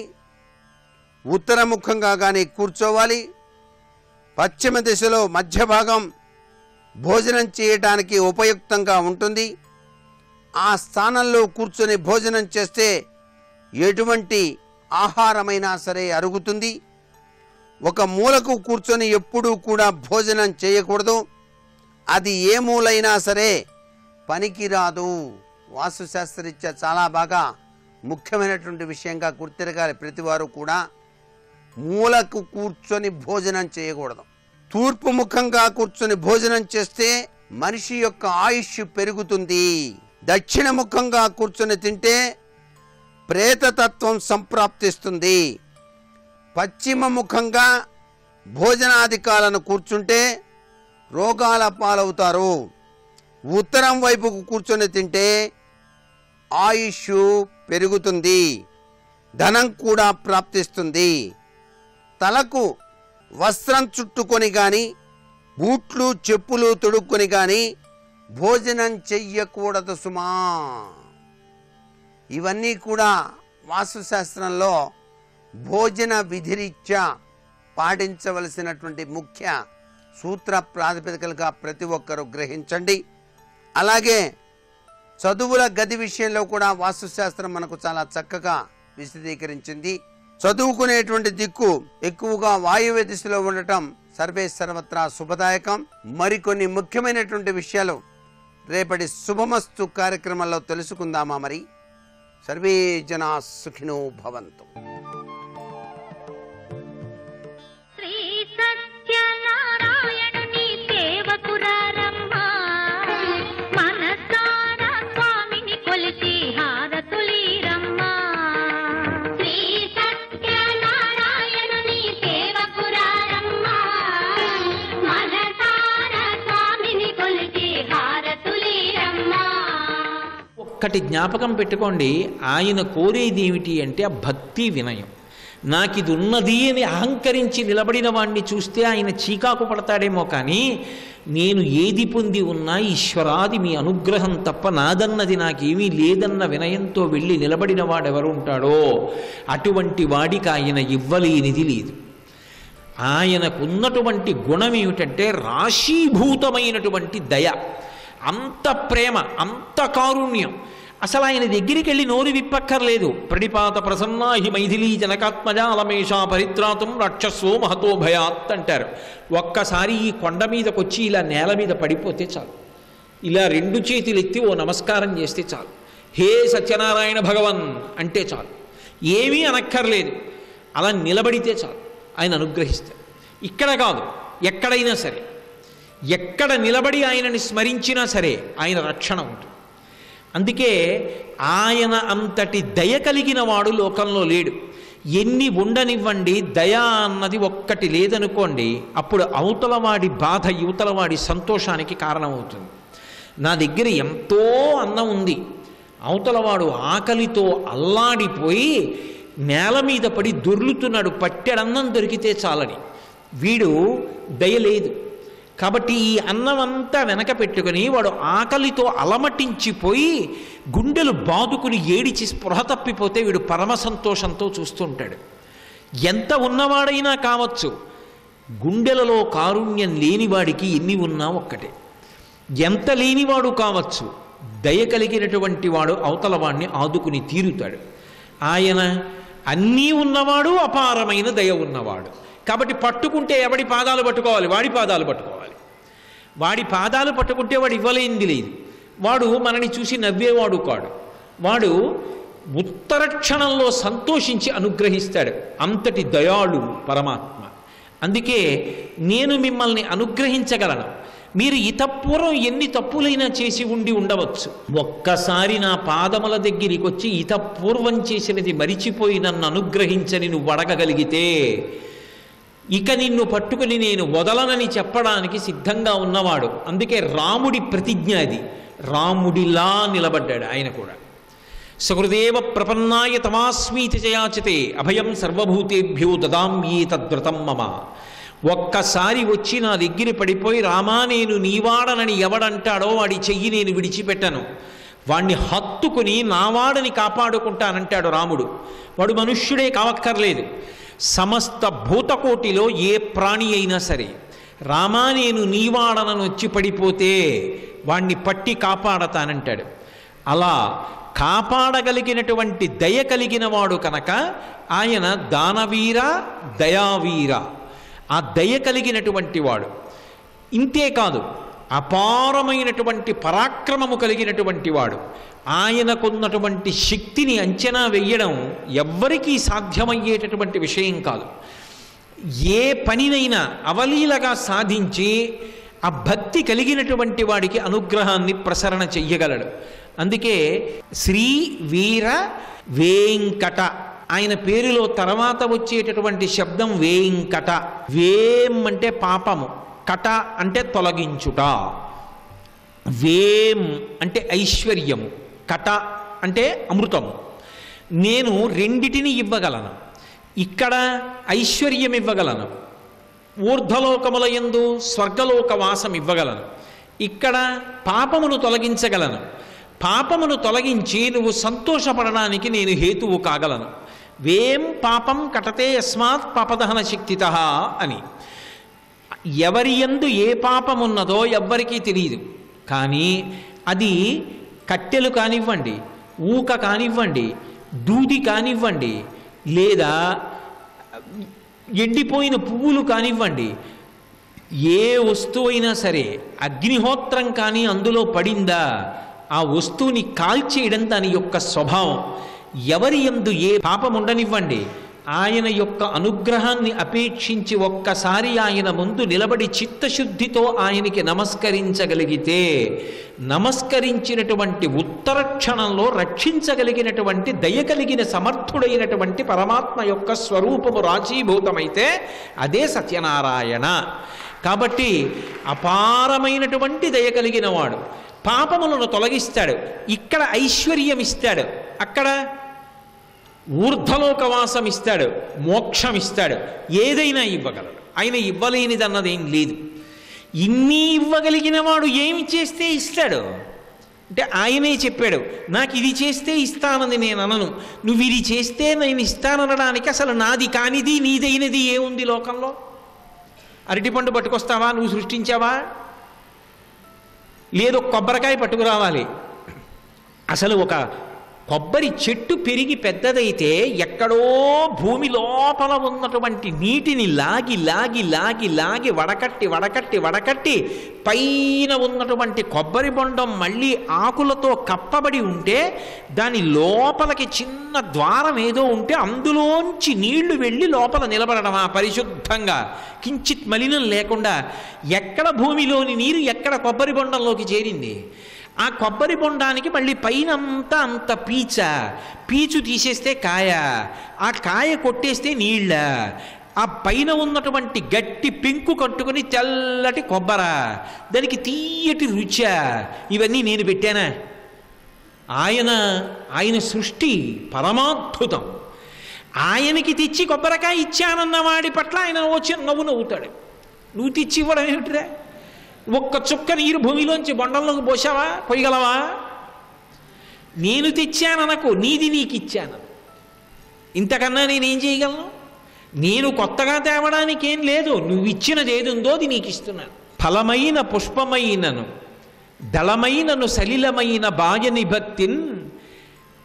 ఉత్తర ముఖంగా కానీ కూర్చోవాలి. పశ్చిమ దిశలో మధ్య భాగం భోజనం చేయడానికి ఉపయుక్తంగా ఉంటుంది. ఆ స్థానంలో కూర్చొని భోజనం చేస్తే ఎటువంటి ఆహారమైనా సరే అరుగుతుంది. ఒక మూలకు కూర్చొని ఎప్పుడూ కూడా భోజనం చేయకూడదు. అది ఏ మూలైనా సరే పనికిరాదు. వాస్తుశాస్త్రరీత్యా చాలా బాగా ముఖ్యమైనటువంటి విషయంగా గుర్తిరగాలి. ప్రతివారు కూడా మూలకు కూర్చొని భోజనం చేయకూడదు. తూర్పు ముఖంగా కూర్చొని భోజనం చేస్తే మనిషి యొక్క ఆయుష్ పెరుగుతుంది. దక్షిణ ముఖంగా కూర్చొని తింటే ప్రేతతత్వం సంప్రాప్తిస్తుంది. పశ్చిమ ముఖంగా భోజనాధికాలను కూర్చుంటే రోగాల పాలవుతారు. ఉత్తరం వైపుకు కూర్చొని తింటే ఆయుష్ పెరుగుతుంది, ధనం కూడా ప్రాప్తిస్తుంది. తలకు వస్త్రం చుట్టుకొని కానీ బూట్లు చెప్పులు తొడుక్కొని కానీ భోజనం చెయ్యకూడదు సుమా. ఇవన్నీ కూడా వాస్తుశాస్త్రంలో భోజన విధిరీత్యా పాటించవలసినటువంటి ముఖ్య సూత్ర ప్రాతిపదికలుగా ప్రతి ఒక్కరూ గ్రహించండి. అలాగే చదువుల గది విషయంలో కూడా వాస్తుశాస్త్రం మనకు చాలా చక్కగా విశదీకరించింది. చదువుకునేటువంటి దిక్కు ఎక్కువగా వాయువ్య దిశలో ఉండటం సర్వత్రా శుభదాయకం. మరికొన్ని ముఖ్యమైనటువంటి విషయాలు రేపటి శుభమస్తు కార్యక్రమంలో తెలుసుకుందామా? మరి సర్వే జనా సుఖినో భవంతు. ఒక్కటి జ్ఞాపకం పెట్టుకోండి, ఆయన కోరేది ఏమిటి అంటే ఆ భక్తి వినయం. నాకు ఇది ఉన్నది అని అహంకరించి నిలబడిన వాణ్ణి చూస్తే ఆయన చీకాకు పడతాడేమో, కానీ నేను ఏది పొంది ఉన్నా ఈశ్వరాది మీ అనుగ్రహం తప్ప నాదన్నది నాకేమీ లేదన్న వినయంతో వెళ్ళి నిలబడిన వాడెవరు ఉంటాడో అటువంటి వాడికి ఆయన ఇవ్వలేనిది లేదు. ఆయనకున్నటువంటి గుణం ఏమిటంటే రాశీభూతమైనటువంటి దయ, అంత ప్రేమ, అంత కారుణ్యం. అసలు ఆయన దగ్గరికి వెళ్ళి నోరు విప్పక్కర్లేదు. ప్రణిపాత ప్రసన్నాహి మైథిలీ జనకాత్మజాలమేషా పరిత్రాతం రాక్షస్వో మహతో భయాత్ అంటారు. ఒక్కసారి ఈ కొండ మీదకి వచ్చి ఇలా నేల మీద పడిపోతే చాలు, ఇలా రెండు చేతులు ఎత్తి ఓ నమస్కారం చేస్తే చాలు, హే సత్యనారాయణ భగవన్ అంటే చాలు, ఏమీ అనక్కర్లేదు, అలా నిలబడితే చాలు, ఆయన అనుగ్రహిస్తారు. ఇక్కడ కాదు, ఎక్కడైనా సరే, ఎక్కడ నిలబడి ఆయనని స్మరించినా సరే ఆయన రక్షణ ఉంటుంది. అందుకే ఆయన అంతటి దయ కలిగిన వాడు లోకంలో లేడు. ఎన్ని ఉండనివ్వండి, దయ అన్నది ఒక్కటి లేదనుకోండి, అప్పుడు అవతలవాడి బాధ యువతలవాడి సంతోషానికి కారణమవుతుంది. నా దగ్గర ఎంతో అన్నం ఉంది, అవతలవాడు ఆకలితో అల్లాడిపోయి నేల మీద పడి దొర్లుతున్నాడు, పట్టెడన్నం దొరికితే చాలని. వీడు దయలేదు కాబట్టి ఈ అన్నం అంతా వెనక పెట్టుకుని వాడు ఆకలితో అలమటించిపోయి గుండెలు బాదుకుని ఏడిచి స్పృహ తప్పిపోతే వీడు పరమ సంతోషంతో చూస్తుంటాడు. ఎంత ఉన్నవాడైనా కావచ్చు, గుండెలలో కారుణ్యం లేనివాడికి ఎన్ని ఉన్నా ఒక్కటే. ఎంత లేనివాడు కావచ్చు, దయ కలిగినటువంటి వాడు అవతల వాడిని ఆదుకుని తీరుతాడు. ఆయన అన్నీ ఉన్నవాడు, అపారమైన దయ ఉన్నవాడు. కాబట్టి పట్టుకుంటే ఎవడి పాదాలు పట్టుకోవాలి? వాడి పాదాలు పట్టుకోవాలి. వాడి పాదాలు పట్టుకుంటే వాడు ఇవ్వలేనిది లేదు. వాడు మనని చూసి నవ్వేవాడు కాడు. వాడు ఉత్తర క్షణంలో సంతోషించి అనుగ్రహిస్తాడు. అంతటి దయాళు పరమాత్మ. అందుకే నేను మిమ్మల్ని అనుగ్రహించగలను. మీరు ఇతపూర్వం ఎన్ని తప్పులైనా చేసి ఉండి ఉండవచ్చు, ఒక్కసారి నా పాదముల దగ్గరికి వచ్చి ఇతపూర్వం చేసినది మరిచిపోయి నన్ను అనుగ్రహించని నువ్వు అడగగలిగితే ఇక నిన్ను పట్టుకుని నేను వదలనని చెప్పడానికి సిద్ధంగా ఉన్నవాడు. అందుకే రాముడి ప్రతిజ్ఞ అది. రాముడిలా నిలబడ్డాడు ఆయన కూడా. సహృదేవ ప్రపన్నాయ తమాస్మీతి చయాచితే అభయం సర్వభూతేభ్యో దదామ్యే తద్వ్రతం మమ. ఒక్కసారి వచ్చి నా దగ్గర పడిపోయి రామా నేను నీవాడనని ఎవడంటాడో వాడి చెయ్యి నేను విడిచిపెట్టను, వాణ్ణి హత్తుకుని నావాడని కాపాడుకుంటానంటాడు రాముడు. వాడు మనుష్యుడే కావక్కర్లేదు, సమస్త భూతకోటిలో ఏ ప్రాణి అయినా సరే రామా నేను నీవాడనని వచ్చి పడిపోతే వాణ్ణి పట్టి కాపాడతానంటాడు. అలా కాపాడగలిగినటువంటి దయ కలిగిన వాడు కనుక ఆయన దానవీర దయావీర. ఆ దయ కలిగినటువంటి వాడు. ఇంతేకాదు, అపారమైనటువంటి పరాక్రమము కలిగినటువంటి వాడు. ఆయనకున్నటువంటి శక్తిని అంచనా వెయ్యడం ఎవ్వరికీ సాధ్యమయ్యేటటువంటి విషయం కాదు. ఏ పనినైనా అవలీలగా సాధించి ఆ భక్తి కలిగినటువంటి వాడికి అనుగ్రహాన్ని ప్రసరణ చెయ్యగలడు. అందుకే శ్రీ వీర వేంకట ఆయన పేరులో తర్వాత వచ్చేటటువంటి శబ్దం వేంకట. వేం అంటే పాపము, కట అంటే తొలగించుట. వేం అంటే ఐశ్వర్యము, కట అంటే అమృతము. నేను రెండిటిని ఇవ్వగలను. ఇక్కడ ఐశ్వర్యం ఇవ్వగలను, ఊర్ధ్వలోకముల యందు స్వర్గలోక వాసం ఇవ్వగలను. ఇక్కడ పాపమును తొలగించగలను. పాపమును తొలగించి నువ్వు సంతోషపడడానికి నేను హేతువు కాగలను. వేం పాపం కటతే యస్మాత్ పాపదహన శక్తితః అని. ఎవరి యందు ఏ పాపమున్నదో ఎవ్వరికీ తెలియదు. కానీ అది కట్టెలు కానివ్వండి, ఊక కానివ్వండి, దూది కానివ్వండి, లేదా ఎండిపోయిన పువ్వులు కానివ్వండి, ఏ వస్తువు అయినా సరే అగ్నిహోత్రం కానీ అందులో పడిందా ఆ వస్తువుని కాల్చేయడం దాని యొక్క స్వభావం. ఎవరి యందు ఏ పాపం ఉండనివ్వండి, ఆయన యొక్క అనుగ్రహాన్ని అపేక్షించి ఒక్కసారి ఆయన ముందు నిలబడి చిత్తశుద్ధితో ఆయనకి నమస్కరించగలిగితే నమస్కరించినటువంటి ఉత్తర క్షణంలో రక్షించగలిగినటువంటి దయ కలిగిన సమర్థుడైనటువంటి పరమాత్మ యొక్క స్వరూపము రాశీభూతమైతే అదే సత్యనారాయణ. కాబట్టి అపారమైనటువంటి దయ కలిగిన వాడు. పాపములను తొలగిస్తాడు. ఇక్కడ ఐశ్వర్యం ఇస్తాడు, అక్కడ ఊర్ధ్వలోకవాసం ఇస్తాడు, మోక్షం ఇస్తాడు. ఏదైనా ఇవ్వగలడు. ఆయన ఇవ్వలేనిదన్నదేం లేదు. ఇన్ని ఇవ్వగలిగిన వాడు ఏమి చేస్తే ఇస్తాడు అంటే ఆయనే చెప్పాడు, నాకు ఇది చేస్తే ఇస్తానని నేను అనను, నువ్వు ఇది చేస్తే నేను ఇస్తాననడానికి అసలు నాది కానిది నీదైనది ఏముంది లోకంలో? అరటిపండు పట్టుకొస్తావా? నువ్వు సృష్టించావా? లేదు, కొబ్బరికాయ పట్టుకురావాలి. అసలు ఒక కొబ్బరి చెట్టు పెరిగి పెద్దదైతే ఎక్కడో భూమి లోపల ఉన్నటువంటి నీటిని లాగి లాగి లాగి లాగి వడకట్టి వడకట్టి వడకట్టి పైన ఉన్నటువంటి కొబ్బరి బొండం మళ్ళీ ఆకులతో కప్పబడి ఉంటే దాని లోపలికి చిన్న ద్వారం ఏదో ఉంటే అందులోంచి నీళ్లు వెళ్ళి లోపల నిలబడడం పరిశుద్ధంగా కించిత్ మలినం లేకుండా. ఎక్కడ భూమిలోని నీరు ఎక్కడ కొబ్బరి బొండంలోకి చేరింది? ఆ కొబ్బరి బొండానికి మళ్ళీ పైనంతా అంత పీచు తీసేస్తే కాయ, ఆ కాయ కొట్టేస్తే నీళ్ళ, ఆ పైన ఉన్నటువంటి గట్టి పెంకు కట్టుకుని తెల్లటి కొబ్బర, దానికి తీయటి రుచ, ఇవన్నీ నేను పెట్టానా? ఆయన సృష్టి పరమాద్భుతం. ఆయనకి తెచ్చి కొబ్బరికాయ ఇచ్చానన్న వాడి పట్ల ఆయన వచ్చి నవ్వుతాడు. నువ్వు తెచ్చి ఇవ్వడం ఏమిటిరా? ఒక్క చుక్క నీరు భూమిలోంచి బొండంలోకి పోసావా? పోయగలవా? నేను తెచ్చాననకు, నీది నీకు ఇచ్చాను. ఇంతకన్నా నేనేం చేయగలను? నేను కొత్తగా తేవడానికి ఏం లేదు. నువ్వు ఇచ్చినది ఏది ఉందో అది నీకు ఇస్తున్నాను. ఫలమైన పుష్పమైనను దళమైనను సలిలమైన బాయని భక్తిన్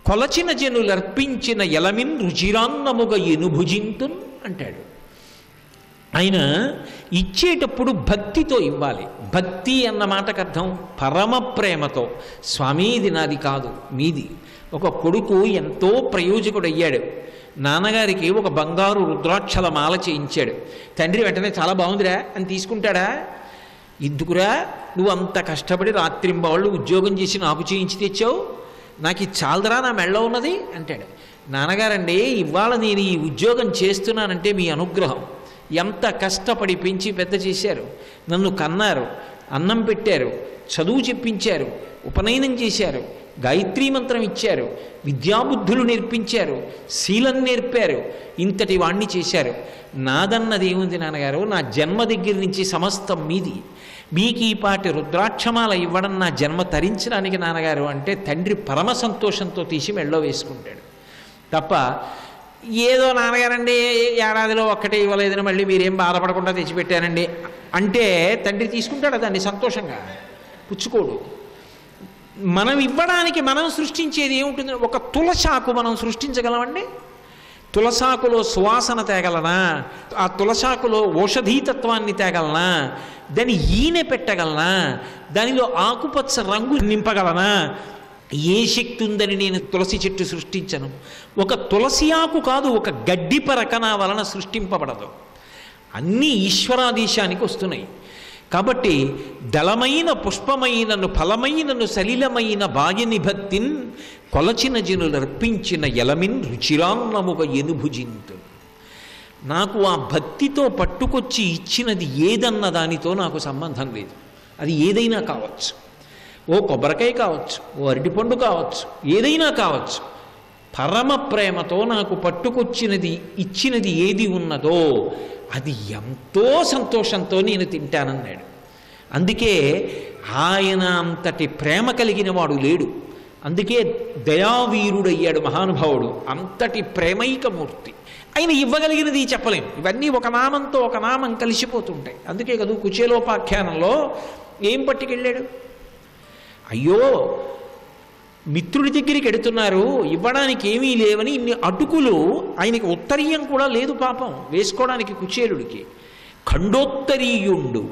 కొలచిన జనులర్పించిన ఎలమిన్ రుచిరాన్నముగ ఎనుభుజింతున్ అంటాడు. ఆయన ఇచ్చేటప్పుడు భక్తితో ఇవ్వాలి. భక్తి అన్న మాటకు అర్థం పరమ ప్రేమతో. స్వామి ఇది నాది కాదు, మీది. ఒక కొడుకు ఎంతో ప్రయోజకుడయ్యాడు. నాన్నగారికి ఒక బంగారు రుద్రాక్షల మాల చేయించాడు. తండ్రి వెంటనే చాలా బాగుందిరా అని తీసుకుంటాడా? ఎందుకురా నువ్వు అంత కష్టపడి రాత్రింబవళ్ళు ఉద్యోగం చేసి నాకు చేయించి తెచ్చావు, నాకు ఇది చాలదరా నా మెళ్ళో ఉన్నది అంటాడు. నాన్నగారండి, ఇవాళ నేను ఈ ఉద్యోగం చేస్తున్నానంటే మీ అనుగ్రహం. ఎంత కష్టపడి పెంచి పెద్ద చేశారు, నన్ను కన్నారు, అన్నం పెట్టారు, చదువు చెప్పించారు, ఉపనయనం చేశారు, గాయత్రీ మంత్రం ఇచ్చారు, విద్యాబుద్ధులు నేర్పించారు, శీలం నేర్పారు, ఇంతటి వాణ్ణి చేశారు. నాదన్నది ఏముంది నాన్నగారు? నా జన్మ దగ్గర నుంచి సమస్తం మీది. మీకు ఈ పాటి రుద్రాక్షమాల ఇవ్వడం నా జన్మ తరించడానికి నాన్నగారు అంటే తండ్రి పరమ సంతోషంతో తీసి మెళ్ళో వేసుకుంటాడు. తప్ప ఏదో నాన్నగారండి ఏడాదిలో ఒక్కటే ఇవ్వలేదని మళ్ళీ మీరేం బాధపడకుండా తెచ్చిపెట్టానండి అంటే తండ్రి తీసుకుంటాడు దాన్ని సంతోషంగా, పుచ్చుకోడు. మనం ఇవ్వడానికి మనం సృష్టించేది ఏముంటుంది? ఒక తులసాకు మనం సృష్టించగలమండి? తులసాకులో సువాసన తేగలనా? ఆ తులసాకులో ఔషధీతత్వాన్ని తేగలనా? దాన్ని ఈనె పెట్టగలనా? దానిలో ఆకుపచ్చ రంగు నింపగలనా? ఏ శక్తి ఉందని నేను తులసి చెట్టు సృష్టించను. ఒక తులసి ఆకు కాదు, ఒక గడ్డి పరక నా వలన సృష్టింపబడదు. అన్నీ ఈశ్వరాదేశానికి వస్తున్నాయి. కాబట్టి దళమైన పుష్పమైనను ఫలమైనను సలిలమైన బాయని భక్తిన్ కొలచిన జనులర్పించిన ఎలమిన్ రుచిరాన్నముగ ఎనుభుజింతు. నాకు ఆ భక్తితో పట్టుకొచ్చి ఇచ్చినది ఏదన్న దానితో నాకు సంబంధం లేదు. అది ఏదైనా కావచ్చు, ఓ కొబ్బరికాయ కావచ్చు, ఓ అరటిపండు కావచ్చు, ఏదైనా కావచ్చు. పరమ ప్రేమతో నాకు పట్టుకొచ్చినది ఇచ్చినది ఏది ఉన్నదో అది ఎంతో సంతోషంతో నేను తింటానన్నాడు. అందుకే ఆయన అంతటి ప్రేమ కలిగిన వాడు లేడు. అందుకే దయావీరుడయ్యాడు మహానుభావుడు. అంతటి ప్రేమైకమూర్తి. ఆయన ఇవ్వగలిగినది చెప్పలేం. ఇవన్నీ ఒక నామంతో ఒక నామం కలిసిపోతుంటాయి. అందుకే కదా కుచేలోపాఖ్యానంలో ఏం పట్టుకెళ్ళాడు? అయ్యో మిత్రుడి దగ్గరికి ఎడుతున్నారు, ఇవ్వడానికి ఏమీ లేవని ఇన్ని అటుకులు. ఆయనకి ఉత్తరీయం కూడా లేదు పాపం వేసుకోవడానికి కుచేలుడికి. ఖండోత్తరీయుండు,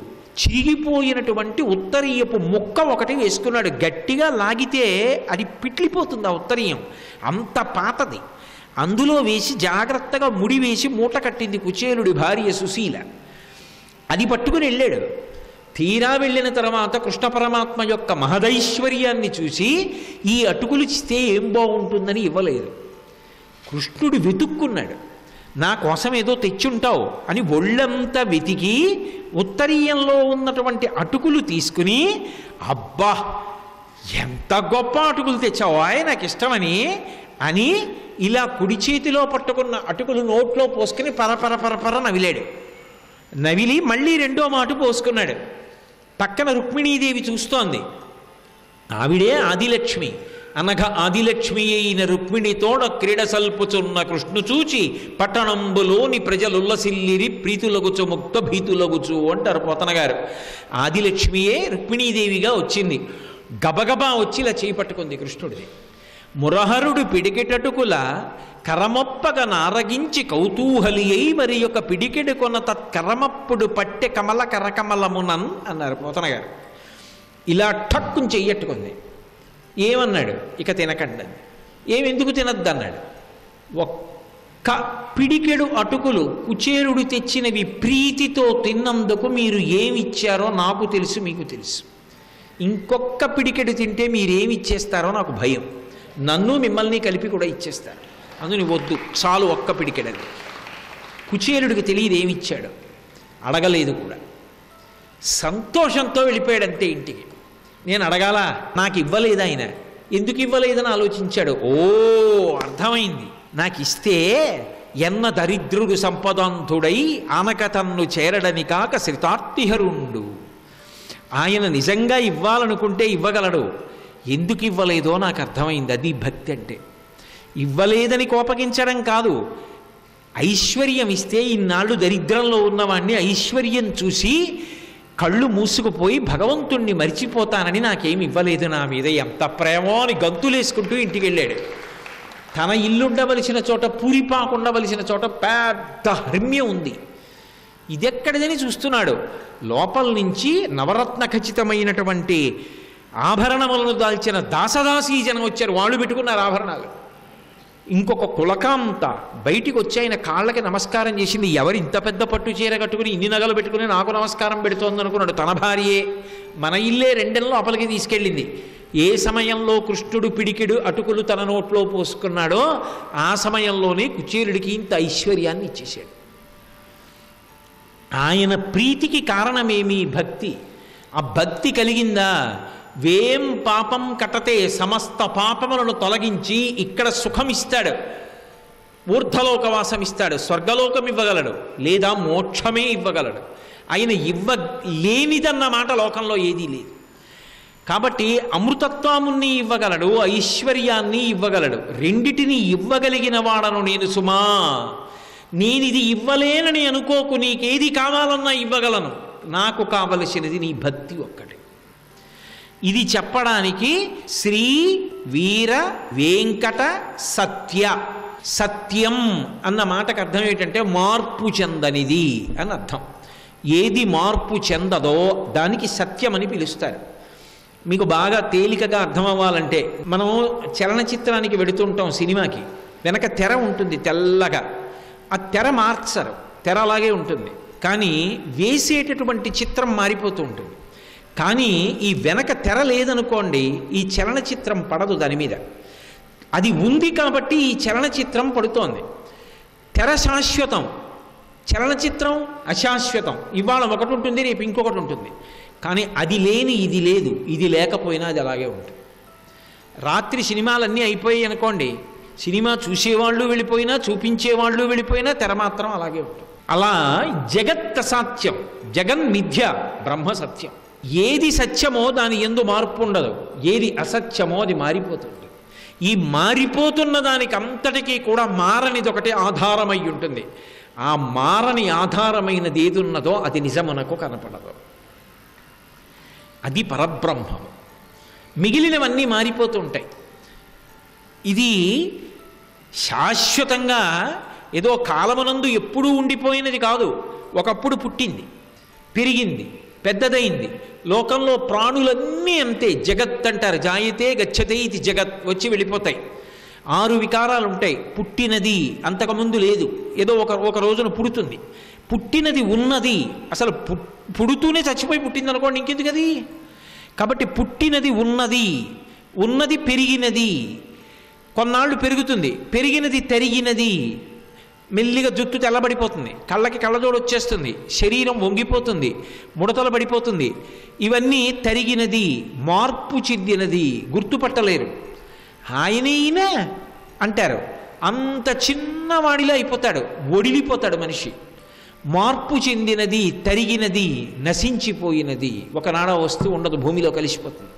చిరిగిపోయినటువంటి ఉత్తరీయపు ముక్క ఒకటి వేసుకున్నాడు. గట్టిగా లాగితే అది పిట్లిపోతుంది ఆ ఉత్తరీయం, అంత పాతది. అందులో వేసి జాగ్రత్తగా ముడి వేసి మూట కట్టింది కుచేలుడి భార్య సుశీల. అది పట్టుకుని వెళ్ళాడు. తీరా వెళ్ళిన తర్వాత కృష్ణ పరమాత్మ యొక్క మహదైశ్వర్యాన్ని చూసి ఈ అటుకులు ఇస్తే ఏం బాగుంటుందని ఇవ్వలేదు. కృష్ణుడు వెతుక్కున్నాడు. నా కోసం ఏదో తెచ్చుంటావు అని ఒళ్ళంతా వెతికి ఉత్తరీయంలో ఉన్నటువంటి అటుకులు తీసుకుని, అబ్బా ఎంత గొప్ప అటుకులు తెచ్చావో నాకు ఇష్టమని అని ఇలా కుడి చేతిలో పట్టుకున్న అటుకులు నోట్లో పోసుకుని పరపర పరపర నవిలాడు. నవిలి మళ్ళీ రెండో మాటు పోసుకున్నాడు. పక్కన రుక్మిణీదేవి చూస్తోంది. ఆవిడే ఆదిలక్ష్మి. అనగా ఆదిలక్ష్మి అయిన రుక్మిణితోడ క్రీడ సల్పుచున్న కృష్ణు చూచి పట్టణంబులోని ప్రజలుల్లసిల్లిరి ప్రీతులగుచు ముక్త భీతులగుచు అంటారు పోతన గారు. ఆదిలక్ష్మియే రుక్మిణీదేవిగా వచ్చింది. గబగబా వచ్చి ఇలా చేపట్టుకుంది కృష్ణుడిది. మురహరుడు పిడికెటటుకుల కరమొప్పగ నారగించి కౌతూహలి అయి మరి యొక్క పిడికెడు కొన తత్కరమప్పుడు పట్టె కమల కరకమలమునన్ అన్నారు పోతన గారు. ఇలా ఠక్కుని చెయ్యట్టుకుంది. ఏమన్నాడు? ఇక తినకండి. ఎందుకు తినద్దు అన్నాడు. ఒక్క పిడికెడు అటుకులు కుచేరుడు తెచ్చినవి ప్రీతితో తిన్నందుకు మీరు ఏమిచ్చారో నాకు తెలుసు, మీకు తెలుసు. ఇంకొక్క పిడికెడు తింటే మీరేమిచ్చేస్తారో నాకు భయం. నన్ను మిమ్మల్ని కలిపి కూడా ఇచ్చేస్తారు. అందుని వద్దు, చాలు ఒక్క పిడికెడని. కుచేలుడికి తెలియదు ఏమిచ్చాడు, అడగలేదు కూడా. సంతోషంతో వెళ్ళిపోయాడంతే ఇంటికి. నేను అడగాల, నాకు ఇవ్వలేదు ఆయన ఎందుకు ఇవ్వలేదని ఆలోచించాడు. ఓ అర్థమైంది, నాకు ఇస్తే ఎన్న దరిద్రుడు సంపదాంతుడై ఆనక తన్ను చేరడని కాక శ్రితార్తిహరుండు. ఆయన నిజంగా ఇవ్వాలనుకుంటే ఇవ్వగలడు, ఎందుకు ఇవ్వలేదో నాకు అర్థమైంది. అది భక్తి అంటే. ఇవ్వలేదని కోపగించడం కాదు, ఐశ్వర్యం ఇస్తే ఇన్నాళ్ళు దరిద్రంలో ఉన్నవాణ్ణి ఐశ్వర్యం చూసి కళ్ళు మూసుకుపోయి భగవంతుణ్ణి మరిచిపోతానని నాకేమి ఇవ్వలేదు, నా మీద ఎంత ప్రేమో అని గంతులేసుకుంటూ ఇంటికి వెళ్ళాడు. తన ఇల్లుండవలసిన చోట పూరిపాకు ఉండవలసిన చోట పెద్ద హర్మ్యం ఉంది. ఇదెక్కడిదని చూస్తున్నాడు. లోపల నుంచి నవరత్న ఖచ్చితమైనటువంటి ఆభరణములను దాల్చిన దాసదాసీ జనం వచ్చారు, వాళ్ళు పెట్టుకున్నారు ఆభరణాలు. ఇంకొక కులకాంత బయటికి వచ్చి ఆయన కాళ్ళకి నమస్కారం చేసింది. ఎవరు ఇంత పెద్ద పట్టు చీర కట్టుకుని ఇన్ని నగలు పెట్టుకుని నాకు నమస్కారం పెడుతోంది అనుకున్నాడు. తన భార్యే. మన ఇల్లే రెండెల్లో లోపలికి తీసుకెళ్ళింది. ఏ సమయంలో కృష్ణుడు పిడికిడు అటుకులు తన నోట్లో పోసుకున్నాడో ఆ సమయంలోనే కుచేలుడికి ఇంత ఐశ్వర్యాన్ని ఇచ్చేశాడు. ఆయన ప్రీతికి కారణమేమి? భక్తి. ఆ భక్తి కలిగిందా, వేం పాపం కటతే, సమస్త పాపములను తొలగించి ఇక్కడ సుఖమిస్తాడు, ఊర్ధ్వలోకవాసం ఇస్తాడు, స్వర్గలోకం ఇవ్వగలడు, లేదా మోక్షమే ఇవ్వగలడు. ఆయన ఇవ్వలేనిదన్న మాట లోకంలో ఏదీ లేదు. కాబట్టి అమృతత్వముని ఇవ్వగలడు, ఐశ్వర్యాన్ని ఇవ్వగలడు. రెండిటిని ఇవ్వగలిగిన వాడను నేను సుమా. నేనిది ఇవ్వలేనని అనుకోకు, నీకేది కావాలన్నా ఇవ్వగలను. నాకు కావలసినది నీ భక్తి ఒక్కటి. ఇది చెప్పడానికి శ్రీ వీర వెంకట సత్య, సత్యం అన్న మాటకు అర్థం ఏంటంటే మార్పు చెందనిది అని అర్థం. ఏది మార్పు చెందదో దానికి సత్యం అని పిలుస్తారు. మీకు బాగా తేలికగా అర్థం అవ్వాలంటే, మనం చలనచిత్రానికి వెడుతుంటాం, సినిమాకి వెనక తెర ఉంటుంది తెల్లగా. ఆ తెర మార్చరు, తెర అలాగే ఉంటుంది, కానీ వేసేటటువంటి చిత్రం మారిపోతూ ఉంటుంది. కానీ ఈ వెనక తెర లేదనుకోండి, ఈ చలనచిత్రం పడదు దాని మీద. అది ఉంది కాబట్టి ఈ చలనచిత్రం పడుతోంది. తెర శాశ్వతం, చలనచిత్రం అశాశ్వతం. ఇవాళ ఒకటి ఉంటుంది, రేపు ఇంకొకటి ఉంటుంది. కానీ అది లేని ఇది లేదు, ఇది లేకపోయినా అది అలాగే ఉంటుంది. రాత్రి సినిమాలన్నీ అయిపోయాయి అనుకోండి, సినిమా చూసేవాళ్ళు వెళ్ళిపోయినా చూపించేవాళ్ళు వెళ్ళిపోయినా తెర మాత్రం అలాగే ఉంటుంది. అలా జగత్ అసత్యం, జగన్ మిథ్య, బ్రహ్మ సత్యం. ఏది సత్యమో దాని యందు మార్పు ఉండదు, ఏది అసత్యమో అది మారిపోతుంది. ఈ మారిపోతున్న దానికి అంతటికీ కూడా మారనిది ఒకటి ఆధారమై ఉంటుంది. ఆ మారని ఆధారమైనది ఏది ఉన్నదో అది నిజమునకు కనపడదు, అది పరబ్రహ్మం. మిగిలినవన్నీ మారిపోతుంటాయి. ఇది శాశ్వతంగా ఏదో కాలమునందు ఎప్పుడూ ఉండిపోయినది కాదు. ఒకప్పుడు పుట్టింది, పెరిగింది, పెద్దదైంది. లోకంలో ప్రాణులన్నీ అంతే. జగత్ అంటారు, జాయతే గచ్చతే ఇది జగత్, వచ్చి వెళ్ళిపోతాయి. 6 వికారాలు ఉంటాయి. పుట్టినది అంతకుముందు లేదు, ఏదో ఒక రోజున పుడుతుంది. పుట్టినది ఉన్నది, అసలు పుడుతూనే చచ్చిపోయి పుట్టింది అనుకోండి, ఇంకెందుకు అది. కాబట్టి పుట్టినది ఉన్నది, ఉన్నది పెరిగినది, కొన్నాళ్ళు పెరుగుతుంది, పెరిగినది తరిగినది, మెల్లిగా జుట్టు తెల్లబడిపోతుంది, కళ్ళకి కళ్ళజోడు వచ్చేస్తుంది, శరీరం వంగిపోతుంది, ముడతలు పడిపోతుంది. ఇవన్నీ తరిగినది, మార్పు చెందినది, గుర్తుపట్టలేరు. ఆయనైనా అంటారు, అంత చిన్నవాడిలా అయిపోతాడు, ఒడిలిపోతాడు మనిషి. మార్పు చెందినది, తరిగినది, నశించిపోయినది, ఒకనాడ వస్తువు ఉండదు, భూమిలో కలిసిపోతుంది.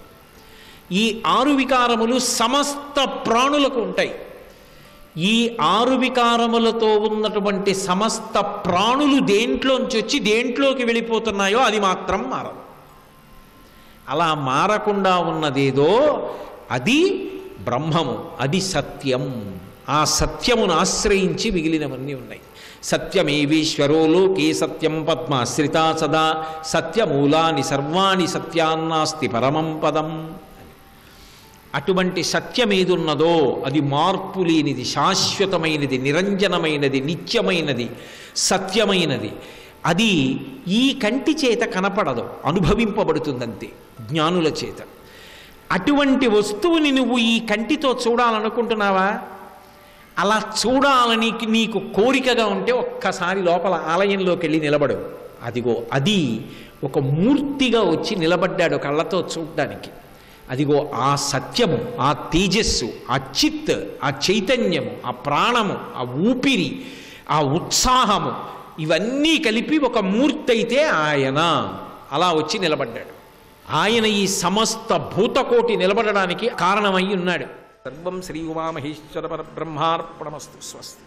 ఈ 6 వికారములు సమస్త ప్రాణులకు ఉంటాయి. ఈ 6 వికారములతో ఉన్నటువంటి సమస్త ప్రాణులు దేంట్లోంచి వచ్చి దేంట్లోకి వెళ్ళిపోతున్నాయో అది మాత్రం మారదు. అలా మారకుండా ఉన్నదేదో అది బ్రహ్మము, అది సత్యం. ఆ సత్యమును ఆశ్రయించి మిగిలినవన్నీ ఉన్నాయి. సత్యమేవీశ్వరో లోకే సత్యం పద్మాశ్రితా సదా, సత్యమూలాని సర్వాణి సత్యాన్నాస్తి పరమం పదం. అటువంటి సత్యం ఏదున్నదో అది మార్పు లేనిది, శాశ్వతమైనది, నిరంజనమైనది, నిత్యమైనది, సత్యమైనది. అది ఈ కంటి చేత కనపడదు, అనుభవింపబడుతుందంతే జ్ఞానుల చేత. అటువంటి వస్తువుని నువ్వు ఈ కంటితో చూడాలనుకుంటున్నావా? అలా చూడాలని నీకు కోరికగా ఉంటే ఒక్కసారి లోపల ఆలయంలోకి వెళ్ళి నిలబడు. అదిగో అది ఒక మూర్తిగా వచ్చి నిలబడ్డాడు కళ్ళతో చూడ్డానికి. అదిగో ఆ సత్యము, ఆ తేజస్సు, ఆ చిత్, ఆ చైతన్యము, ఆ ప్రాణము, ఆ ఊపిరి, ఆ ఉత్సాహము ఇవన్నీ కలిపి ఒక మూర్తి అయితే ఆయన అలా వచ్చి నిలబడ్డాడు. ఆయన ఈ సమస్త భూతకోటి నిలబడడానికి కారణమై ఉన్నాడు. సర్వం శ్రీ ఉమామహేశ్వర పరబ్రహ్మార్పణమస్తు. స్వస్తి.